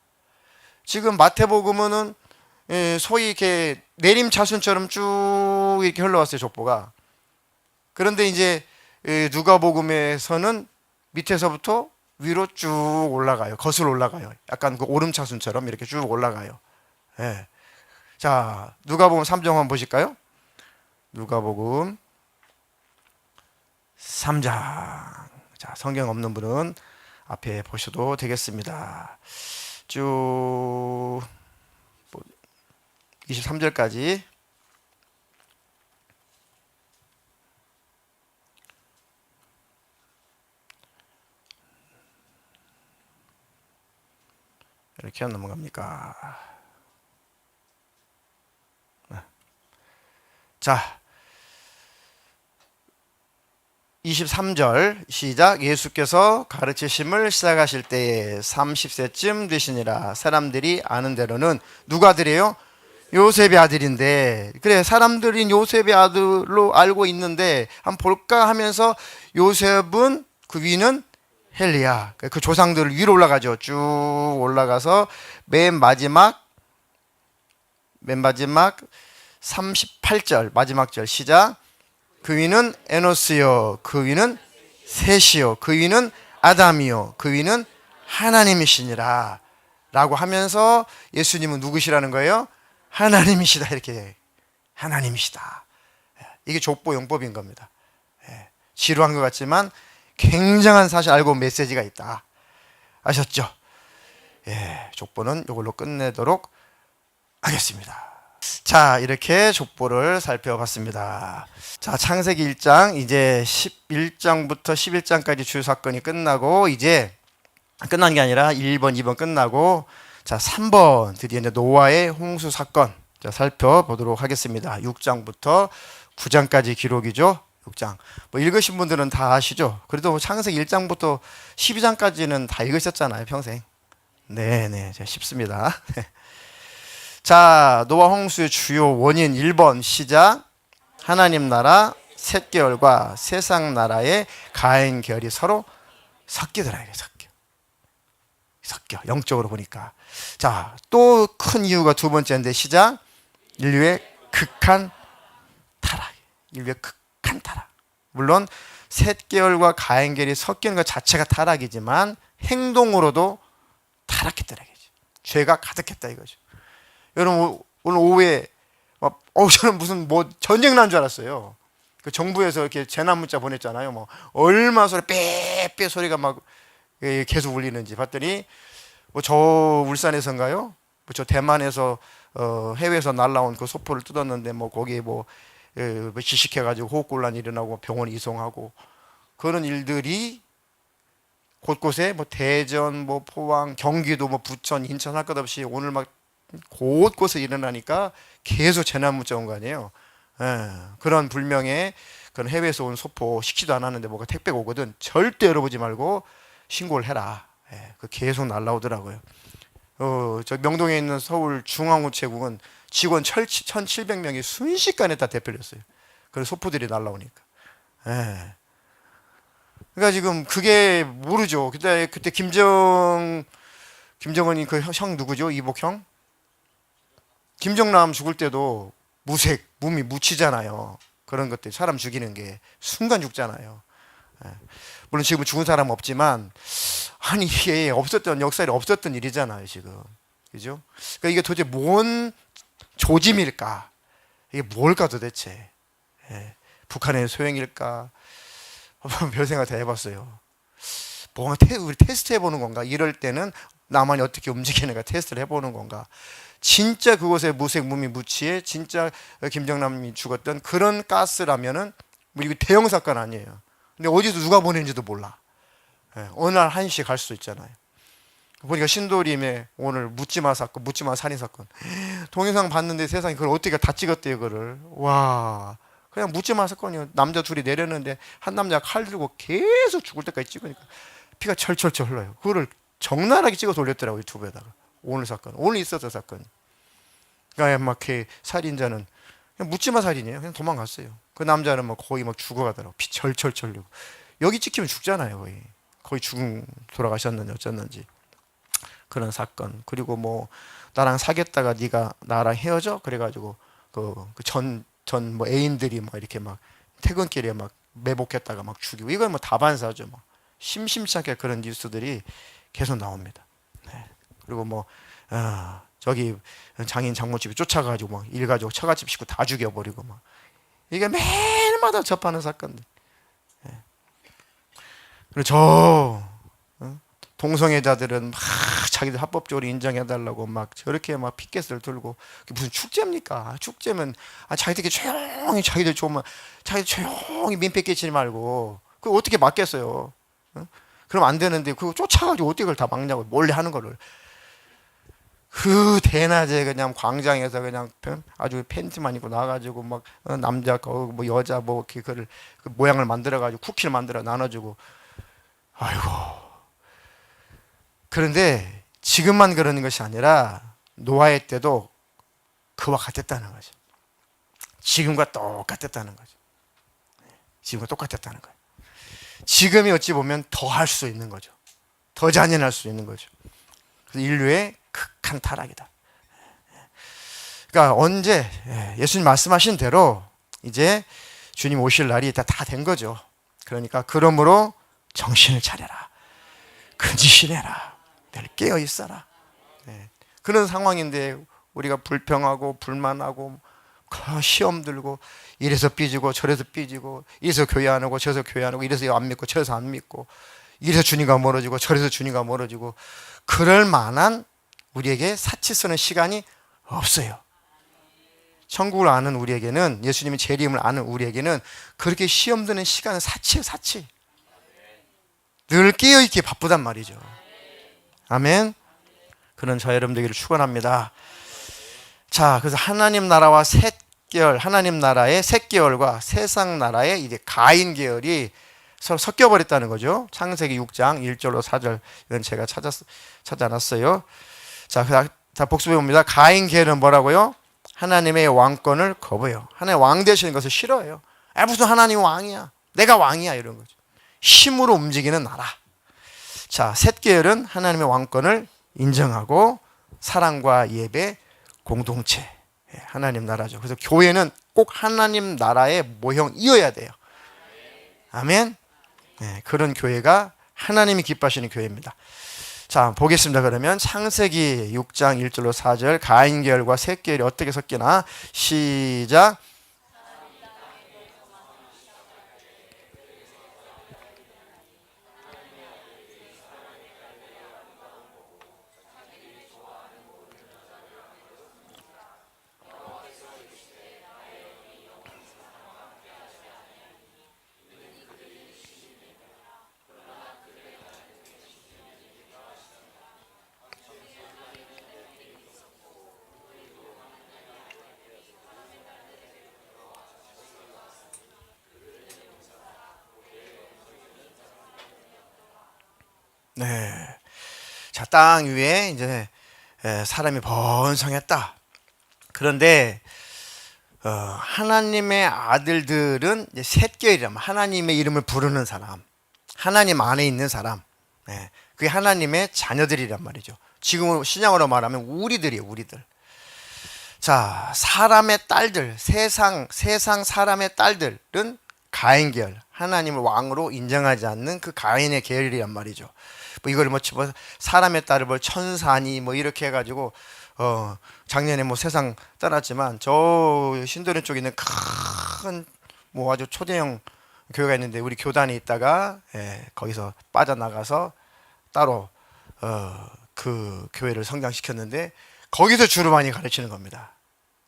S1: 지금 마태복음은 소위 이렇게 내림차순처럼 쭉 이렇게 흘러왔어요, 족보가. 그런데 이제 누가복음에서는 밑에서부터 위로 쭉 올라가요. 거슬러 올라가요. 약간 그 오름차순처럼 이렇게 쭉 올라가요. 예. 자, 누가복음 3장 한번 보실까요? 누가복음 3장. 자, 성경 없는 분은 앞에 보셔도 되겠습니다. 쭉 23절까지. 이렇게 넘어갑니까? 자, 23절 시작. 예수께서 가르치심을 시작하실 때에 30세쯤 되시니라. 사람들이 아는 대로는 누가 아들이에요? 요셉의 아들인데, 그래, 사람들이 요셉의 아들로 알고 있는데 한번 볼까 하면서 요셉은 그 위는 헬리야. 그 조상들 위로 올라가죠. 쭉 올라가서 맨 마지막 38절 마지막 절 시작. 그 위는 에노스요, 그 위는 셋이요, 그 위는 아담이요, 그 위는 하나님이시니라 라고 하면서 예수님은 누구시라는 거예요? 하나님이시다. 이렇게 하나님이시다. 이게 족보 용법인 겁니다. 지루한 것 같지만 굉장한 사실 알고 메시지가 있다. 아셨죠? 족보는 이걸로 끝내도록 하겠습니다. 자, 이렇게 족보를 살펴봤습니다. 자, 창세기 1장 이제 11장부터 11장까지 주요 사건이 끝나고, 이제 끝난 게 아니라 1번, 2번 끝나고, 자, 3번 드디어 이제 노아의 홍수 사건, 자, 살펴보도록 하겠습니다. 6장부터 9장까지 기록이죠. 6장. 뭐 읽으신 분들은 다 아시죠? 그래도 창세기 1장부터 12장까지는 다 읽으셨잖아요, 평생. 네네, 쉽습니다. 자, 노아 홍수의 주요 원인 1번 시작. 하나님 나라 셋 계열과 세상 나라의 가인 계열이 서로 섞이더라. 섞여. 영적으로 보니까. 자, 또 큰 이유가 두 번째인데 시작. 인류의 극한 타락. 물론 셋 계열과 가인 계열이 섞이는 것 자체가 타락이지만 행동으로도 타락했더라. 죄가 가득했다 이거죠. 여러분, 오늘 오후에 저는 무슨 전쟁 난 줄 알았어요. 그 정부에서 이렇게 재난 문자 보냈잖아요. 얼마 소리 빼빼 소리가 막 계속 울리는지 봤더니 저 울산에서인가요? 저 대만에서 해외에서 날라온 그 소포를 뜯었는데 거기에 지식해가지고 호흡곤란이 일어나고 병원 이송하고 그런 일들이 곳곳에 대전, 포항, 경기도, 부천, 인천 할 것 없이 오늘 막 곳곳에 일어나니까 계속 재난 문자 온 거 아니에요. 그런 불명예 그런 해외에서 온 소포 식지도 않았는데 뭐가 택배가 오거든. 절대 열어보지 말고 신고를 해라. 그 계속 날라오더라고요. 저 명동에 있는 서울 중앙우체국은 직원 1,700명이 순식간에 다 대표렸어요. 그래서 소포들이 날라오니까. 예. 그러니까 지금 그게 모르죠. 그때 김정은이 그 형 누구죠? 이복형? 김정남 죽을 때도 무색, 무미, 무치잖아요. 그런 것들 사람 죽이는 게 순간 죽잖아요. 예. 물론 지금 죽은 사람 없지만 아니 이게 없었던 역사에 없었던 일이잖아요 지금. 그죠? 그러니까 이게 도대체 뭔 조짐일까? 이게 뭘까 도대체? 예. 북한의 소행일까? 별 생각 다 해봤어요. 뭔가 우리 테스트 해보는 건가? 이럴 때는 남한이 어떻게 움직이는가 테스트를 해보는 건가? 진짜 그곳에 무색 무미 무치에 진짜 김정남이 죽었던 그런 가스라면은 뭐 이거 대형 사건 아니에요. 근데 어디서 누가 보낸지도 몰라. 예, 어느 날 1시 갈 수도 있잖아요. 보니까 신도림에 오늘 묻지마 사건, 묻지마 살인 사건. 동영상 봤는데 세상에 그걸 어떻게 다 찍었대요, 그거를. 와. 그냥 묻지마 사건이요. 남자 둘이 내렸는데 한 남자가 칼 들고 계속 죽을 때까지 찍으니까 피가 철철철 흘러요. 그거를 적나라하게 찍어서 올렸더라고요, 유튜브에다가. 오늘 사건. 오늘 있었던 사건. 그러니까 막 살인자는 그냥 묻지마 살인이에요. 그냥 도망갔어요. 그 남자는 막 거의 막 죽어가더라고. 피 철철철 흘리고. 여기 찍히면 죽잖아요, 거의. 거의 돌아가셨는지 어쩌는지. 그런 사건. 그리고 뭐 나랑 사귀었다가 네가 나랑 헤어져 그래가지고 전 뭐 애인들이 막 이렇게 막 퇴근길에 막 매복했다가 막 죽이고 이건 뭐 다반사죠. 뭐 심심치 않게 그런 뉴스들이 계속 나옵니다. 네. 그리고 뭐 저기 장인 장모집에 쫓아가지고 막 일가족 처갓집 식구 다 죽여버리고 막 이게 매일마다 접하는 사건들. 네. 그리고 동성애자들은 막 자기들 합법적으로 인정해달라고 막 저렇게 막 피켓을 들고 무슨 축제입니까? 축제면 자기들끼리 조용히 자기들 좋으면 자기들 조용히 민폐 끼치지 말고 그거 어떻게 막겠어요? 그럼 안 되는데 그거 쫓아가지고 어떻게 그걸 다 막냐고 몰래 하는 거를 그 대낮에 그냥 광장에서 그냥 아주 팬티만 입고 나가지고 막 남자 뭐 여자 뭐 그거를 그 모양을 만들어가지고 쿠키를 만들어 나눠주고 아이고. 그런데 지금만 그러는 것이 아니라 노아의 때도 그와 같았다는 거죠. 지금과 똑같았다는 거죠. 지금과 똑같았다는 거예요. 지금이 어찌 보면 더 할 수 있는 거죠. 더 잔인할 수 있는 거죠. 그래서 인류의 극한 타락이다. 그러니까 언제 예수님 말씀하신 대로 이제 주님 오실 날이 다 된 거죠. 그러니까 그러므로 정신을 차려라. 근지시해라. 늘 깨어 있어라. 그런 상황인데 우리가 불평하고 불만하고 시험 들고 이래서 삐지고 저래서 삐지고 이래서 교회 안 오고 저래서 교회 안 오고 이래서 안 믿고 저래서 안 믿고 이래서 주님과 멀어지고 저래서 주님과 멀어지고 그럴 만한 우리에게 사치 쓰는 시간이 없어요. 천국을 아는 우리에게는 예수님의 재림을 아는 우리에게는 그렇게 시험 드는 시간은 사치예요. 사치. 늘 깨어있기에 바쁘단 말이죠. 아멘. 그런 저 여러분 되기를 축원합니다. 자, 그래서 하나님 나라와 셋계열, 하나님 나라의 셋계열과 세상 나라의 이제 가인 계열이 서로 섞여 버렸다는 거죠. 창세기 6장 1절로 4절 이건 제가 찾아놨어요. 자, 복습해 봅니다. 가인 계열은 뭐라고요? 하나님의 왕권을 거부해요. 하나님 왕 되시는 것을 싫어해요. 무슨 하나님 왕이야? 내가 왕이야 이런 거죠. 힘으로 움직이는 나라. 자, 셋계열은 하나님의 왕권을 인정하고 사랑과 예배 공동체 하나님 나라죠. 그래서 교회는 꼭 하나님 나라의 모형이어야 돼요. 아멘. 그런 교회가 하나님이 기뻐하시는 교회입니다. 자, 보겠습니다. 그러면 창세기 6장 1절로 4절 가인 계열과 셋 계열이 어떻게 섞이나 시작. 네. 자, 땅 위에 이제 사람이 번성했다. 그런데 하나님의 아들들은 이제 셋계이란 하나님의 이름을 부르는 사람, 하나님 안에 있는 사람, 그게 하나님의 자녀들이란 말이죠. 지금 신약으로 말하면 우리들이에요, 우리들. 자, 사람의 딸들, 세상 사람의 딸들은 가인 계열, 하나님을 왕으로 인정하지 않는 그 가인의 계열이란 말이죠. 뭐 이걸 뭐 사람의 딸을 뭐 천사니 뭐 이렇게 해가지고 작년에 뭐 세상 떠났지만 저 신도림 쪽에 있는 큰 뭐 아주 초대형 교회가 있는데 우리 교단에 있다가 거기서 빠져나가서 따로 그 교회를 성장시켰는데 거기서 주로 많이 가르치는 겁니다.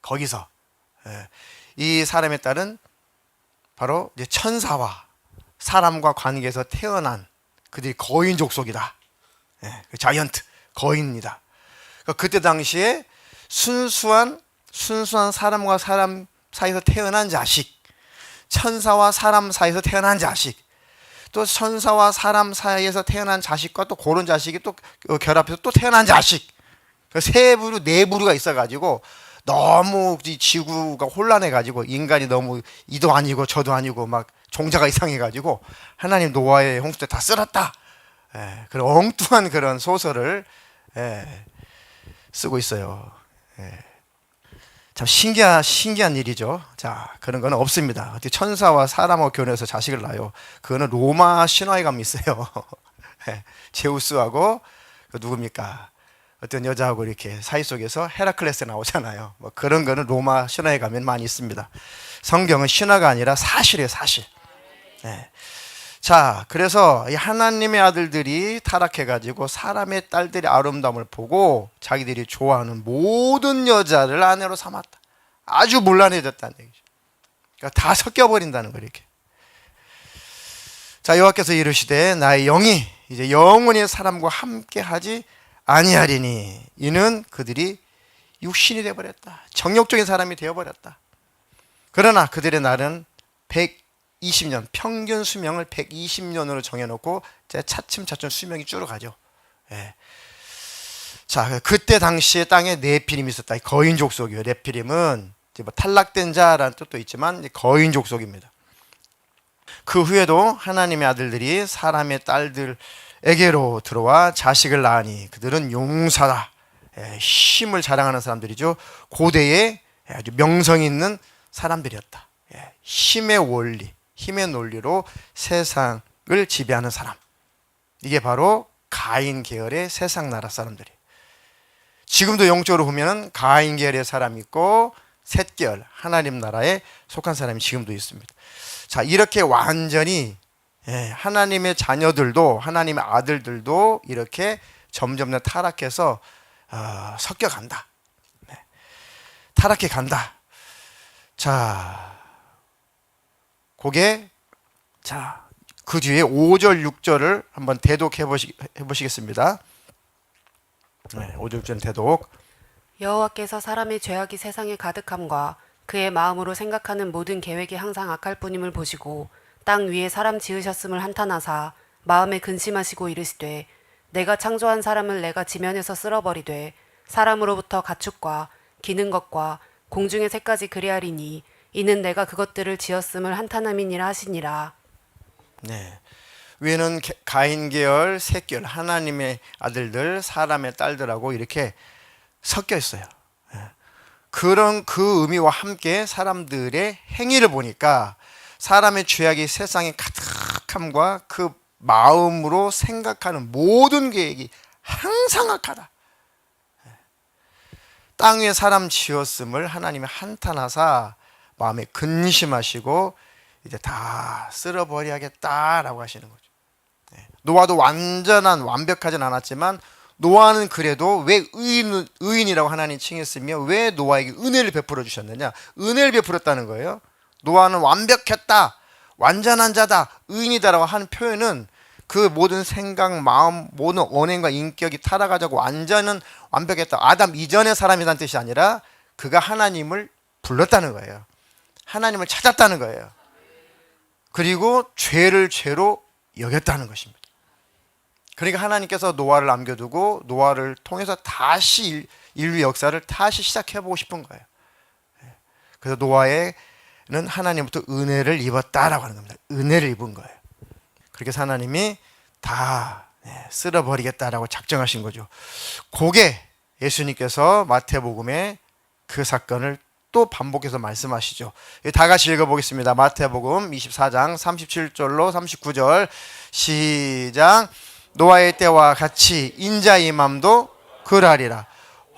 S1: 거기서 이 사람의 딸은 바로 이제 천사와 사람과 관계에서 태어난 그들이 거인 족속이다. 자이언트 거인입니다. 그러니까 그때 당시에 순수한 사람과 사람 사이에서 태어난 자식, 천사와 사람 사이에서 태어난 자식, 또 천사와 사람 사이에서 태어난 자식과 또 그런 자식이 또 결합해서 또 태어난 자식, 세 부류 네 부류가 있어가지고 너무 지구가 혼란해가지고 인간이 너무 이도 아니고 저도 아니고 막 종자가 이상해가지고 하나님 노아의 홍수 때 다 쓸었다. 그런 엉뚱한 그런 소설을 쓰고 있어요. 참 신기한 일이죠. 자, 그런 거는 없습니다. 어떻게 천사와 사람하고 결혼해서 자식을 낳아요? 그거는 로마 신화에 가면 있어요. 제우스하고 그 누굽니까? 어떤 여자하고 이렇게 사이 속에서 헤라클레스 나오잖아요. 뭐 그런 거는 로마 신화에 가면 많이 있습니다. 성경은 신화가 아니라 사실이에요, 사실. 자, 그래서 이 하나님의 아들들이 타락해가지고 사람의 딸들의 아름다움을 보고 자기들이 좋아하는 모든 여자를 아내로 삼았다. 아주 문란해졌다는 얘기죠. 그러니까 다 섞여버린다는 거예요, 이렇게. 자, 여호와께서 이르시되 나의 영이 이제 영원히 사람과 함께하지 아니하리니 이는 그들이 육신이 되어버렸다. 정욕적인 사람이 되어버렸다. 그러나 그들의 날은 120년, 평균 수명을 120년으로 정해놓고 차츰차츰 수명이 줄어가죠. 자, 그때 당시에 땅에 네피림이 있었다. 거인 족속이에요. 네피림은 뭐 탈락된 자라는 뜻도 있지만 거인 족속입니다. 그 후에도 하나님의 아들들이 사람의 딸들에게로 들어와 자식을 낳으니 그들은 용사다. 힘을 자랑하는 사람들이죠. 고대에 아주 명성이 있는 사람들이었다. 힘의 원리, 힘의 논리로 세상을 지배하는 사람. 이게 바로 가인 계열의 세상 나라 사람들이에요. 지금도 영적으로 보면은 가인 계열의 사람이 있고 셋 계열 하나님 나라에 속한 사람이 지금도 있습니다. 자, 이렇게 완전히 하나님의 자녀들도 하나님의 아들들도 이렇게 점점 더 타락해서 섞여간다. 타락해 간다. 자, 그게 자, 그 뒤에 5절 6절을 한번 대독해 보시겠습니다. 5절 6절 대독.
S4: 여호와께서 사람의 죄악이 세상에 가득함과 그의 마음으로 생각하는 모든 계획이 항상 악할 뿐임을 보시고 땅 위에 사람 지으셨음을 한탄하사 마음에 근심하시고 이르시되 내가 창조한 사람을 내가 지면에서 쓸어버리되 사람으로부터 가축과 기는 것과 공중의 새까지 그리하리니 이는 내가 그것들을 지었음을 한탄함이니라 하시니라.
S1: 네. 위에는 가인 계열, 셋 계열, 하나님의 아들들, 사람의 딸들하고 이렇게 섞여 있어요. 그런 그 의미와 함께 사람들의 행위를 보니까 사람의 죄악이 세상에 가득함과 그 마음으로 생각하는 모든 계획이 항상 악하다. 땅 위에 사람 지었음을 하나님이 한탄하사 마음에 근심하시고 이제 다 쓸어버려야겠다라고 하시는 거죠. 노아도 완벽하진 않았지만 노아는 그래도 왜 의인이라고 하나님 칭했으며 왜 노아에게 은혜를 베풀어 주셨느냐? 은혜를 베풀었다는 거예요. 노아는 완벽했다, 완전한 자다, 의인이다라고 하는 표현은 그 모든 생각, 마음, 모든 언행과 인격이 타락하자고 완벽했다. 아담 이전의 사람이라는 뜻이 아니라 그가 하나님을 불렀다는 거예요. 하나님을 찾았다는 거예요. 그리고 죄를 죄로 여겼다는 것입니다. 그러니까 하나님께서 노아를 남겨두고 노아를 통해서 다시 인류 역사를 다시 시작해보고 싶은 거예요. 그래서 노아에는 하나님부터 은혜를 입었다라고 하는 겁니다. 은혜를 입은 거예요. 그렇게 해서 하나님이 다 쓸어버리겠다라고 작정하신 거죠. 그게 예수님께서 마태복음에 그 사건을 또 반복해서 말씀하시죠. 다 같이 읽어보겠습니다. 마태복음 24장 37절로 39절 시작. 노아의 때와 같이 인자의 맘도 그러하리라.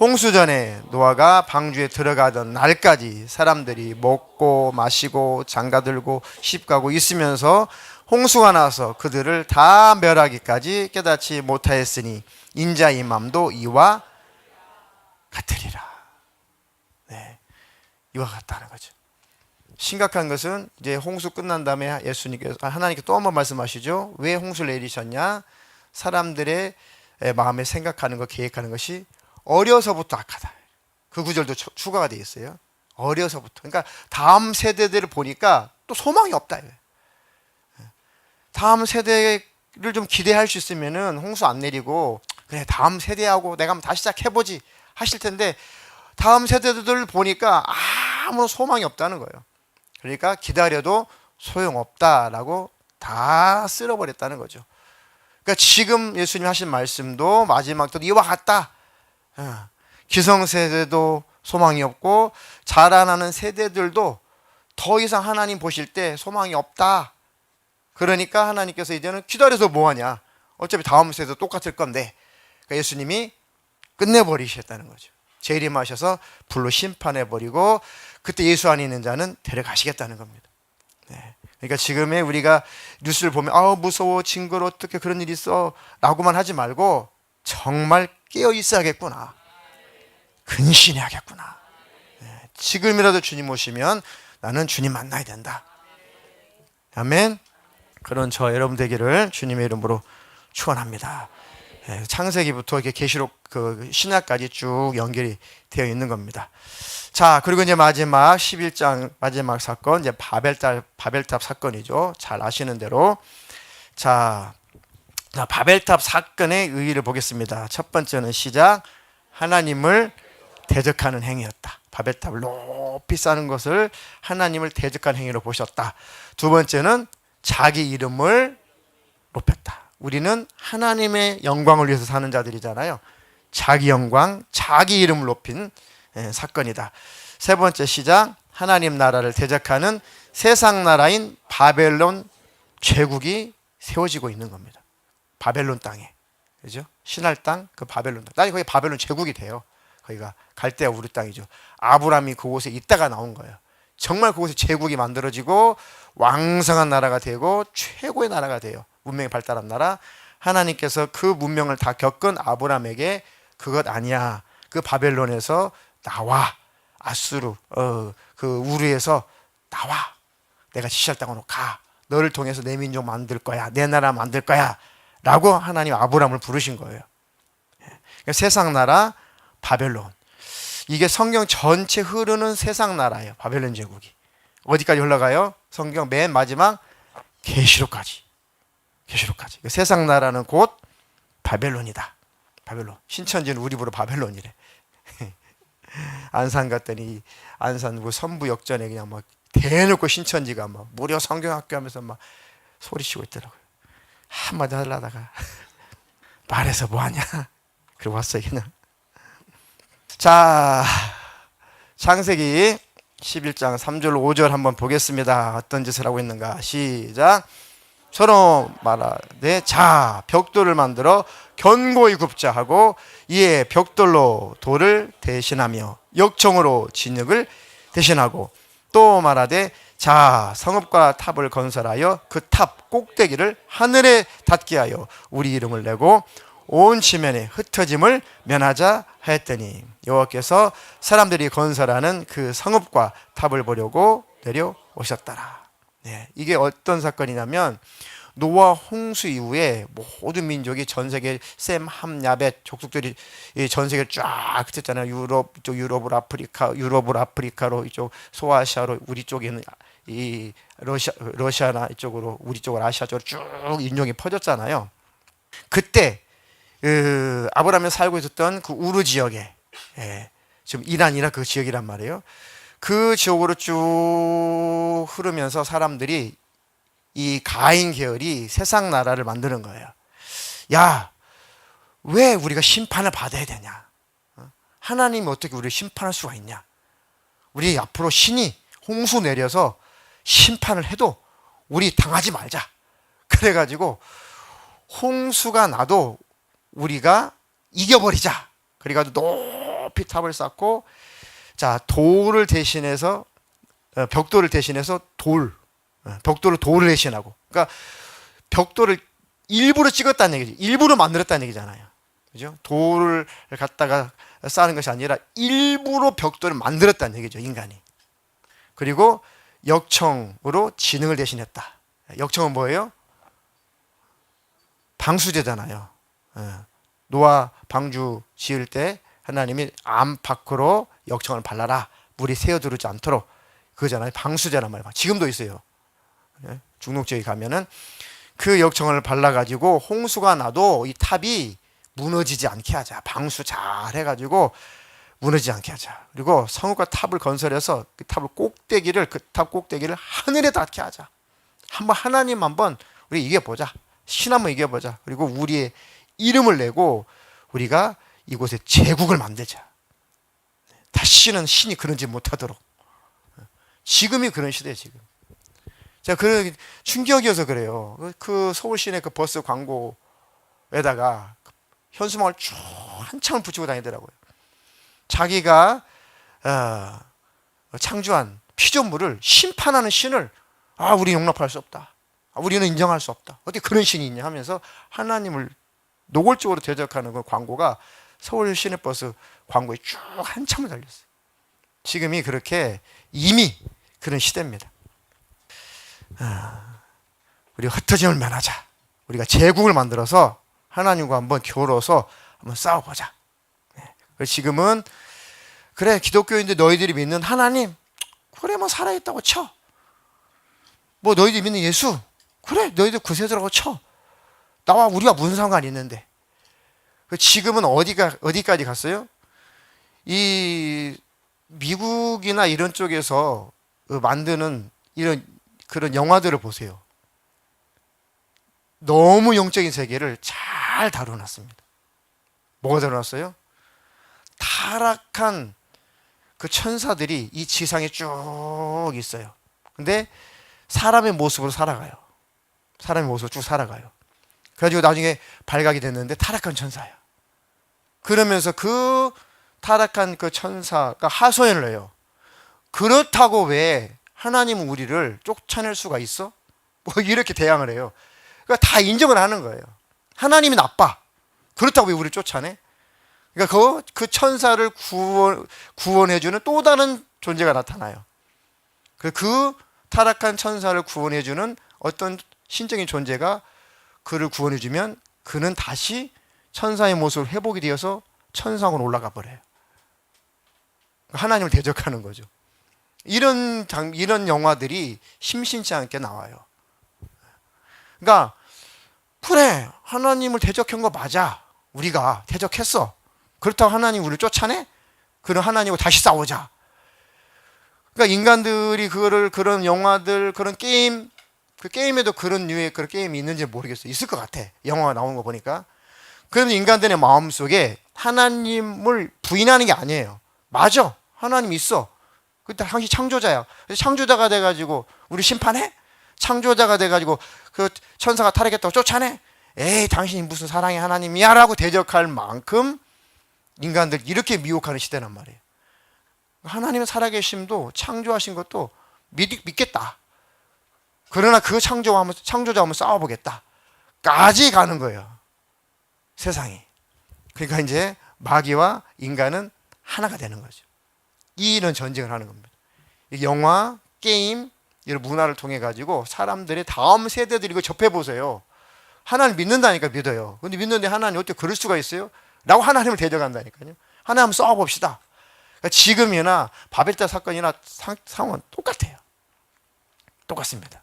S1: 홍수전에 노아가 방주에 들어가던 날까지 사람들이 먹고 마시고 장가들고 시집가고 있으면서 홍수가 나서 그들을 다 멸하기까지 깨닫지 못하였으니 인자의 맘도 이와 같으리라. 네, 이와 같다는 거죠. 심각한 것은 이제 홍수 끝난 다음에 하나님께 또 한 번 말씀하시죠. 왜 홍수를 내리셨냐? 사람들의 마음에 생각하는 것, 계획하는 것이 어려서부터 악하다. 그 구절도 추가가 되어 있어요. 어려서부터. 그러니까 다음 세대들을 보니까 또 소망이 없다. 다음 세대를 좀 기대할 수 있으면은 홍수 안 내리고 그래 다음 세대하고 내가 한번 다시 시작해보지 하실 텐데 다음 세대들을 보니까 아무 소망이 없다는 거예요. 그러니까 기다려도 소용없다라고 다 쓸어버렸다는 거죠. 그러니까 지금 예수님 하신 말씀도 마지막 때 이와 같다. 기성세대도 소망이 없고 자라나는 세대들도 더 이상 하나님 보실 때 소망이 없다. 그러니까 하나님께서 이제는 기다려서 뭐하냐. 어차피 다음 세대도 똑같을 건데 그러니까 예수님이 끝내버리셨다는 거죠. 재림하셔서 불로 심판해버리고 그때 예수 안에 있는 자는 데려가시겠다는 겁니다. 네. 그러니까 지금의 우리가 뉴스를 보면 무서워 징그러 어떻게 그런 일이 있어 라고만 하지 말고 정말 깨어 있어야겠구나. 근신해야겠구나. 네. 지금이라도 주님 오시면 나는 주님 만나야 된다. 아멘. 그런 저 여러분 되기를 주님의 이름으로 축원합니다. 네. 창세기부터 이렇게 계시록 그 신약까지 쭉 연결이 되어 있는 겁니다. 자, 그리고 이제 마지막 11장 마지막 사건 이제 바벨탑 사건이죠. 잘 아시는 대로. 자, 바벨탑 사건의 의의를 보겠습니다. 첫 번째는 시작. 하나님을 대적하는 행위였다. 바벨탑을 높이 쌓는 것을 하나님을 대적하는 행위로 보셨다. 두 번째는 자기 이름을 높였다. 우리는 하나님의 영광을 위해서 사는 자들이잖아요. 자기 영광, 자기 이름을 높인 사건이다. 세 번째 시작. 하나님 나라를 대적하는 세상 나라인 바벨론 제국이 세워지고 있는 겁니다. 바벨론 땅에. 그죠? 신할 땅, 그 바벨론 땅. 거기 바벨론 제국이 돼요. 거기가 갈대아 우르 땅이죠. 아브라함이 그곳에 있다가 나온 거예요. 정말 그곳에 제국이 만들어지고 왕성한 나라가 되고 최고의 나라가 돼요. 문명이 발달한 나라. 하나님께서 그 문명을 다 겪은 아브라함에게 그것 아니야. 그 바벨론에서 나와. 아수르, 그 우르에서 나와. 내가 지시할 땅으로 가. 너를 통해서 내 민족 만들 거야. 내 나라 만들 거야. 라고 하나님 아브라함을 부르신 거예요. 그러니까 세상 나라 바벨론. 이게 성경 전체 흐르는 세상 나라예요. 바벨론 제국이. 어디까지 흘러가요? 성경 맨 마지막 계시록까지. 계시록까지. 세상 나라는 곧 바벨론이다. 바벨론. 신천지는 우리 부로 바벨론이래. 안산 갔더니 안산 뭐 선부 역전에 그냥 막 대놓고 신천지가 막 무료 성경학교 하면서 막 소리치고 있더라고요. 한마디 하려다가 말해서 뭐하냐. 그러고 왔어요 그냥. 자, 창세기 11장 3절 5절 한번 보겠습니다. 어떤 짓을 하고 있는가. 시작. 서로 말하되 자 벽돌을 만들어 견고히 굽자 하고 이에 벽돌로 돌을 대신하며 역청으로 진흙을 대신하고 또 말하되 자 성읍과 탑을 건설하여 그 탑 꼭대기를 하늘에 닿게 하여 우리 이름을 내고 온 지면에 흩어짐을 면하자 하였더니 여호와께서 사람들이 건설하는 그 성읍과 탑을 보려고 내려오셨더라. 네, 이게 어떤 사건이냐면 노아 홍수 이후에 모든 민족이 전 세계 셈, 함, 야벳 족속들이 전 세계를 쫙 흩었잖아요. 유럽, 이쪽 유럽을 아프리카로 이쪽 소아시아로 우리 쪽에는 이 러시아나 이쪽으로 우리 쪽으로 아시아 쪽으로 쭉 인종이 퍼졌잖아요. 그때 아브라함이 살고 있었던 그 우르 지역에, 지금 이란이나 그 지역이란 말이에요. 그 지역으로 쭉 흐르면서 사람들이 이 가인 계열이 세상 나라를 만드는 거예요. 야, 왜 우리가 심판을 받아야 되냐? 하나님이 어떻게 우리를 심판할 수가 있냐? 우리 앞으로 신이 홍수 내려서 심판을 해도 우리 당하지 말자. 그래가지고 홍수가 나도 우리가 이겨버리자. 그래가지고 높이 탑을 쌓고, 자, 돌을 대신해서, 벽돌을 대신해서 벽돌을 돌을 대신하고, 그러니까 벽돌을 일부러 찍었다는 얘기지. 일부러 만들었다는 얘기잖아요. 그죠? 돌을 갖다가 쌓는 것이 아니라 일부러 벽돌을 만들었다는 얘기죠, 인간이. 그리고 역청으로 지능을 대신했다. 역청은 뭐예요? 방수제잖아요. 노아 방주 지을 때 하나님이 안팎으로 역청을 발라라. 물이 새어들지 않도록. 그거잖아요. 방수제란 말이에요. 지금도 있어요. 중동 지역에 가면은 그 역청을 발라가지고 홍수가 나도 이 탑이 무너지지 않게 하자. 방수 잘 해가지고 무너지지 않게 하자. 그리고 성읍과 탑을 건설해서 그 탑 꼭대기를 하늘에 닿게 하자. 하나님 한번 우리 이겨보자. 신 한번 이겨보자. 그리고 우리의 이름을 내고 우리가 이곳에 제국을 만들자. 다시는 신이 그런지 못하도록. 지금이 그런 시대예요, 지금. 제가 그 충격이어서 그래요. 그 서울 시내 그 버스 광고에다가 현수막을 쭉 한참을 붙이고 다니더라고요. 자기가 창조한 피조물을 심판하는 신을 우리 용납할 수 없다. 우리는 인정할 수 없다. 어떻게 그런 신이 있냐 하면서 하나님을 노골적으로 대적하는 그 광고가 서울 시내버스 광고에 쭉 한참을 달렸어요. 지금이 그렇게 이미 그런 시대입니다. 우리가 흩어짐을 면하자. 우리가 제국을 만들어서 하나님과 한번 겨루어서 한번 싸워보자. 지금은 그래, 기독교인들 너희들이 믿는 하나님, 그래 뭐 살아있다고 쳐. 뭐 너희들이 믿는 예수, 그래 너희들 구세주라고 쳐. 나와 우리가 무슨 상관이 있는데. 지금은 어디까지 갔어요? 이 미국이나 이런 쪽에서 만드는 그런 영화들을 보세요. 너무 영적인 세계를 잘 다뤄놨습니다. 뭐가 다뤄놨어요? 타락한 그 천사들이 이 지상에 쭉 있어요. 근데 사람의 모습으로 살아가요. 사람의 모습으로 쭉 살아가요. 그래가지고 나중에 발각이 됐는데 타락한 천사야. 그러면서 그 타락한 그 천사가 하소연을 해요. 그렇다고 왜 하나님은 우리를 쫓아낼 수가 있어? 뭐 이렇게 대항을 해요. 그러니까 다 인정을 하는 거예요. 하나님이 나빠. 그렇다고 왜 우리를 쫓아내? 그러니까 그 천사를 구원해주는 또 다른 존재가 나타나요. 그 타락한 천사를 구원해주는 어떤 신적인 존재가 그를 구원해주면 그는 다시 천사의 모습을 회복이 되어서 천상으로 올라가 버려요. 하나님을 대적하는 거죠. 이런 영화들이 심심치 않게 나와요. 그러니까 그래, 하나님을 대적한 거 맞아. 우리가 대적했어. 그렇다고 하나님 우리를 쫓아내? 그럼 하나님과 다시 싸우자. 그러니까 인간들이 그런 영화들, 그런 게임, 그 게임에도 그런 류의 그런 게임이 있는지 모르겠어요. 있을 것 같아. 영화가 나오는 거 보니까. 그래서 인간들의 마음속에 하나님을 부인하는 게 아니에요. 맞아. 하나님 있어. 그때 당신 창조자야. 그래서 창조자가 돼가지고 우리 심판해? 창조자가 돼가지고 그 천사가 타락했다고 쫓아내? 에이, 당신이 무슨 사랑의 하나님이야? 라고 대적할 만큼 인간들 이렇게 미혹하는 시대란 말이에요. 하나님의 살아계심도 창조하신 것도 믿겠다. 그러나 그 창조자 한번 싸워보겠다. 까지 가는 거예요. 세상이. 그러니까 이제 마귀와 인간은 하나가 되는 거죠. 이런 전쟁을 하는 겁니다. 영화, 게임, 이런 문화를 통해 가지고 사람들의 다음 세대들이 이거 접해보세요. 하나님 믿는다니까 믿어요. 근데 믿는데 하나님 어떻게 그럴 수가 있어요? 라고 하나님을 대적한다니까요. 하나님 한번 싸워봅시다. 그러니까 지금이나 바벨탑 사건이나 상황은 똑같아요. 똑같습니다.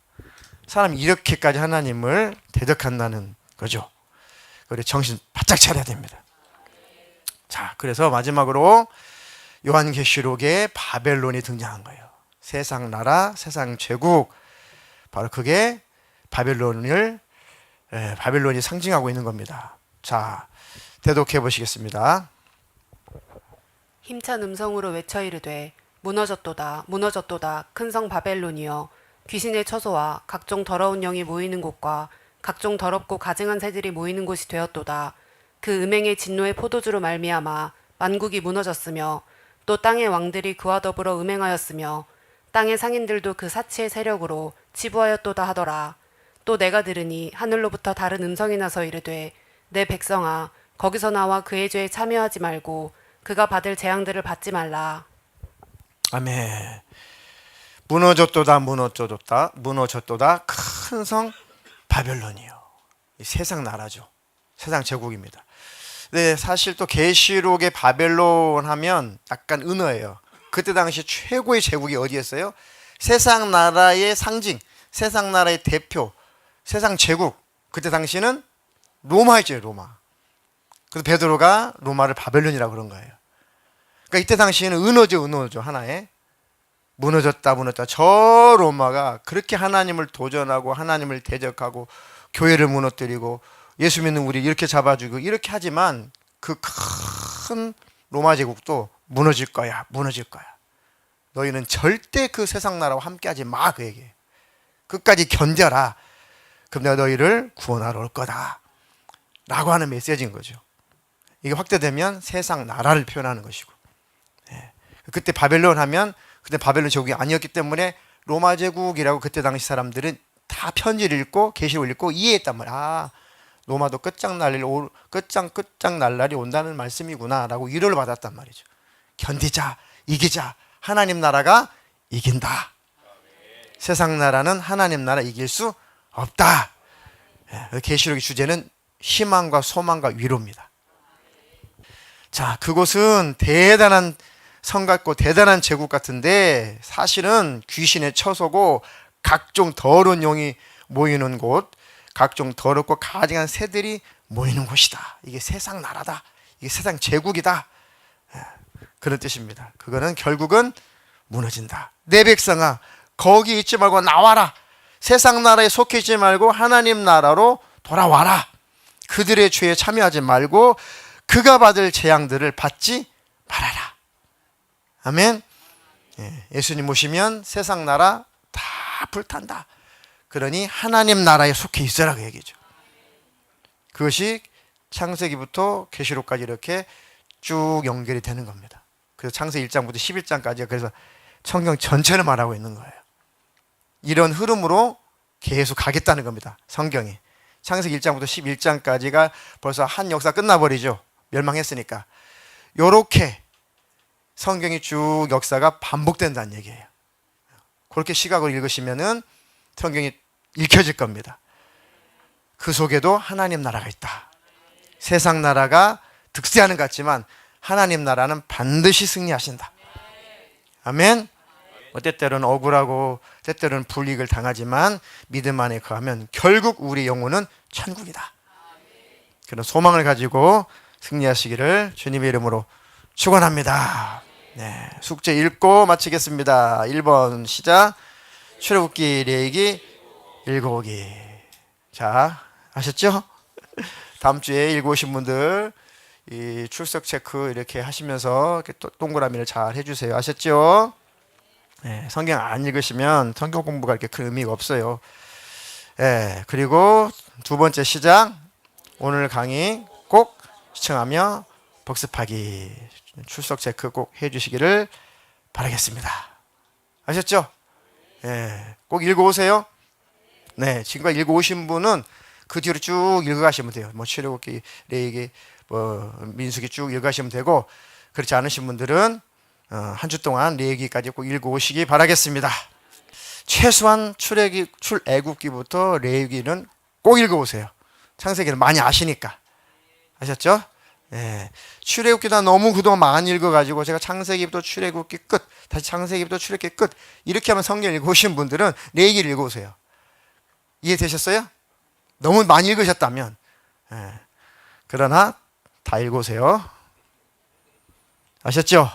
S1: 사람이 이렇게까지 하나님을 대적한다는 거죠. 우리 정신 바짝 차려야 됩니다. 자, 그래서 마지막으로 요한계시록에 바벨론이 등장한 거예요. 세상 나라, 세상 제국, 바로 그게 바벨론이 상징하고 있는 겁니다. 자, 대독해 보시겠습니다.
S4: 힘찬 음성으로 외쳐 이르되 무너졌도다 무너졌도다 큰 성 바벨론이여 귀신의 처소와 각종 더러운 영이 모이는 곳과 각종 더럽고 가증한 새들이 모이는 곳이 되었도다. 그 음행의 진노의 포도주로 말미암아 만국이 무너졌으며 또 땅의 왕들이 그와 더불어 음행하였으며 땅의 상인들도 그 사치의 세력으로 치부하였도다 하더라. 또 내가 들으니 하늘로부터 다른 음성이 나서 이르되 내 백성아 거기서 나와 그의 죄에 참여하지 말고 그가 받을 재앙들을 받지 말라.
S1: 아멘. 무너졌도다 무너졌도다 무너졌도다 큰 성 바벨론이요. 이 세상 나라죠. 세상 제국입니다. 네, 사실 또 계시록의 바벨론 하면 약간 은어예요. 그때 당시 최고의 제국이 어디였어요? 세상 나라의 상징, 세상 나라의 대표, 세상 제국. 그때 당시는 로마였죠, 로마. 그래서 베드로가 로마를 바벨론이라고 그런 거예요. 그러니까 이때 당시에는 은어죠, 하나의. 무너졌다. 저 로마가 그렇게 하나님을 도전하고 하나님을 대적하고 교회를 무너뜨리고 예수 믿는 우리 이렇게 잡아주고 이렇게 하지만 그 큰 로마 제국도 무너질 거야. 너희는 절대 그 세상 나라와 함께하지 마. 그 얘기예요. 끝까지 견뎌라. 그럼 내가 너희를 구원하러 올 거다. 라고 하는 메시지인 거죠. 이게 확대되면 세상 나라를 표현하는 것이고. 그때 바벨론 하면 그때 바벨론 제국이 아니었기 때문에 로마 제국이라고 그때 당시 사람들은 다 편지를 읽고 계시록을 읽고 이해했단 말이야. 아, 로마도 끝장날 날이 온다는 말씀이구나라고 위로를 받았단 말이죠. 견디자, 이기자. 하나님 나라가 이긴다. 세상 나라는 하나님 나라 이길 수 없다. 계시록의 주제는 희망과 소망과 위로입니다. 자, 그곳은 대단한 성 같고 대단한 제국 같은데 사실은 귀신의 처소고 각종 더러운 영이 모이는 곳, 각종 더럽고 가증한 새들이 모이는 곳이다. 이게 세상 나라다. 이게 세상 제국이다. 그런 뜻입니다. 그거는 결국은 무너진다. 내 백성아 거기 있지 말고 나와라. 세상 나라에 속해 있지 말고 하나님 나라로 돌아와라. 그들의 죄에 참여하지 말고 그가 받을 재앙들을 받지 말아라. 아멘. 예수님 오시면 세상 나라 다 불탄다. 그러니 하나님 나라에 속해 있어라 그 얘기죠. 그것이 창세기부터 계시록까지 이렇게 쭉 연결이 되는 겁니다. 그래서 창세기 1장부터 11장까지가 그래서 성경 전체를 말하고 있는 거예요. 이런 흐름으로 계속 가겠다는 겁니다. 성경이. 창세기 1장부터 11장까지가 벌써 한 역사 끝나버리죠. 멸망했으니까. 요렇게 성경이 쭉 역사가 반복된다는 얘기예요. 그렇게 시각을 읽으시면은 성경이 읽혀질 겁니다. 그 속에도 하나님 나라가 있다. 세상 나라가 득세하는 것 같지만 하나님 나라는 반드시 승리하신다. 아멘. 때때로는 억울하고 때때로는 불이익을 당하지만 믿음 안에 거하면 결국 우리 영혼은 천국이다. 그런 소망을 가지고 승리하시기를 주님의 이름으로 축원합니다. 네, 숙제 읽고 마치겠습니다. 1번 시작. 출애굽기 레위기 읽어오기. 자, 아셨죠? 다음 주에 읽어오신 분들 이 출석 체크 이렇게 하시면서 이렇게 동그라미를 잘 해주세요. 아셨죠? 네, 성경 안 읽으시면 성경 공부가 이렇게 큰 의미가 없어요. 네, 그리고 두 번째 시작. 오늘 강의 꼭 시청하며 복습하기. 출석 체크 꼭 해주시기를 바라겠습니다. 아셨죠? 네, 꼭 읽어오세요. 네, 지금까지 읽어오신 분은 그 뒤로 쭉 읽어가시면 돼요. 뭐 출애굽기, 레위기, 뭐 민수기 쭉 읽어가시면 되고 그렇지 않으신 분들은 한 주 동안 레위기까지 꼭 읽어오시기 바라겠습니다. 최소한 출애굽기부터 레위기는 꼭 읽어오세요. 창세기는 많이 아시니까. 아셨죠? 네. 출애굽기도 너무 그동안 많이 읽어가지고 제가 창세기부터 출애굽기 끝, 다시 창세기부터 출애굽기 끝 이렇게 하면 성경 읽어오신 분들은 레위기를 읽어오세요. 이해되셨어요? 너무 많이 읽으셨다면. 네. 그러나 다 읽으세요. 아셨죠?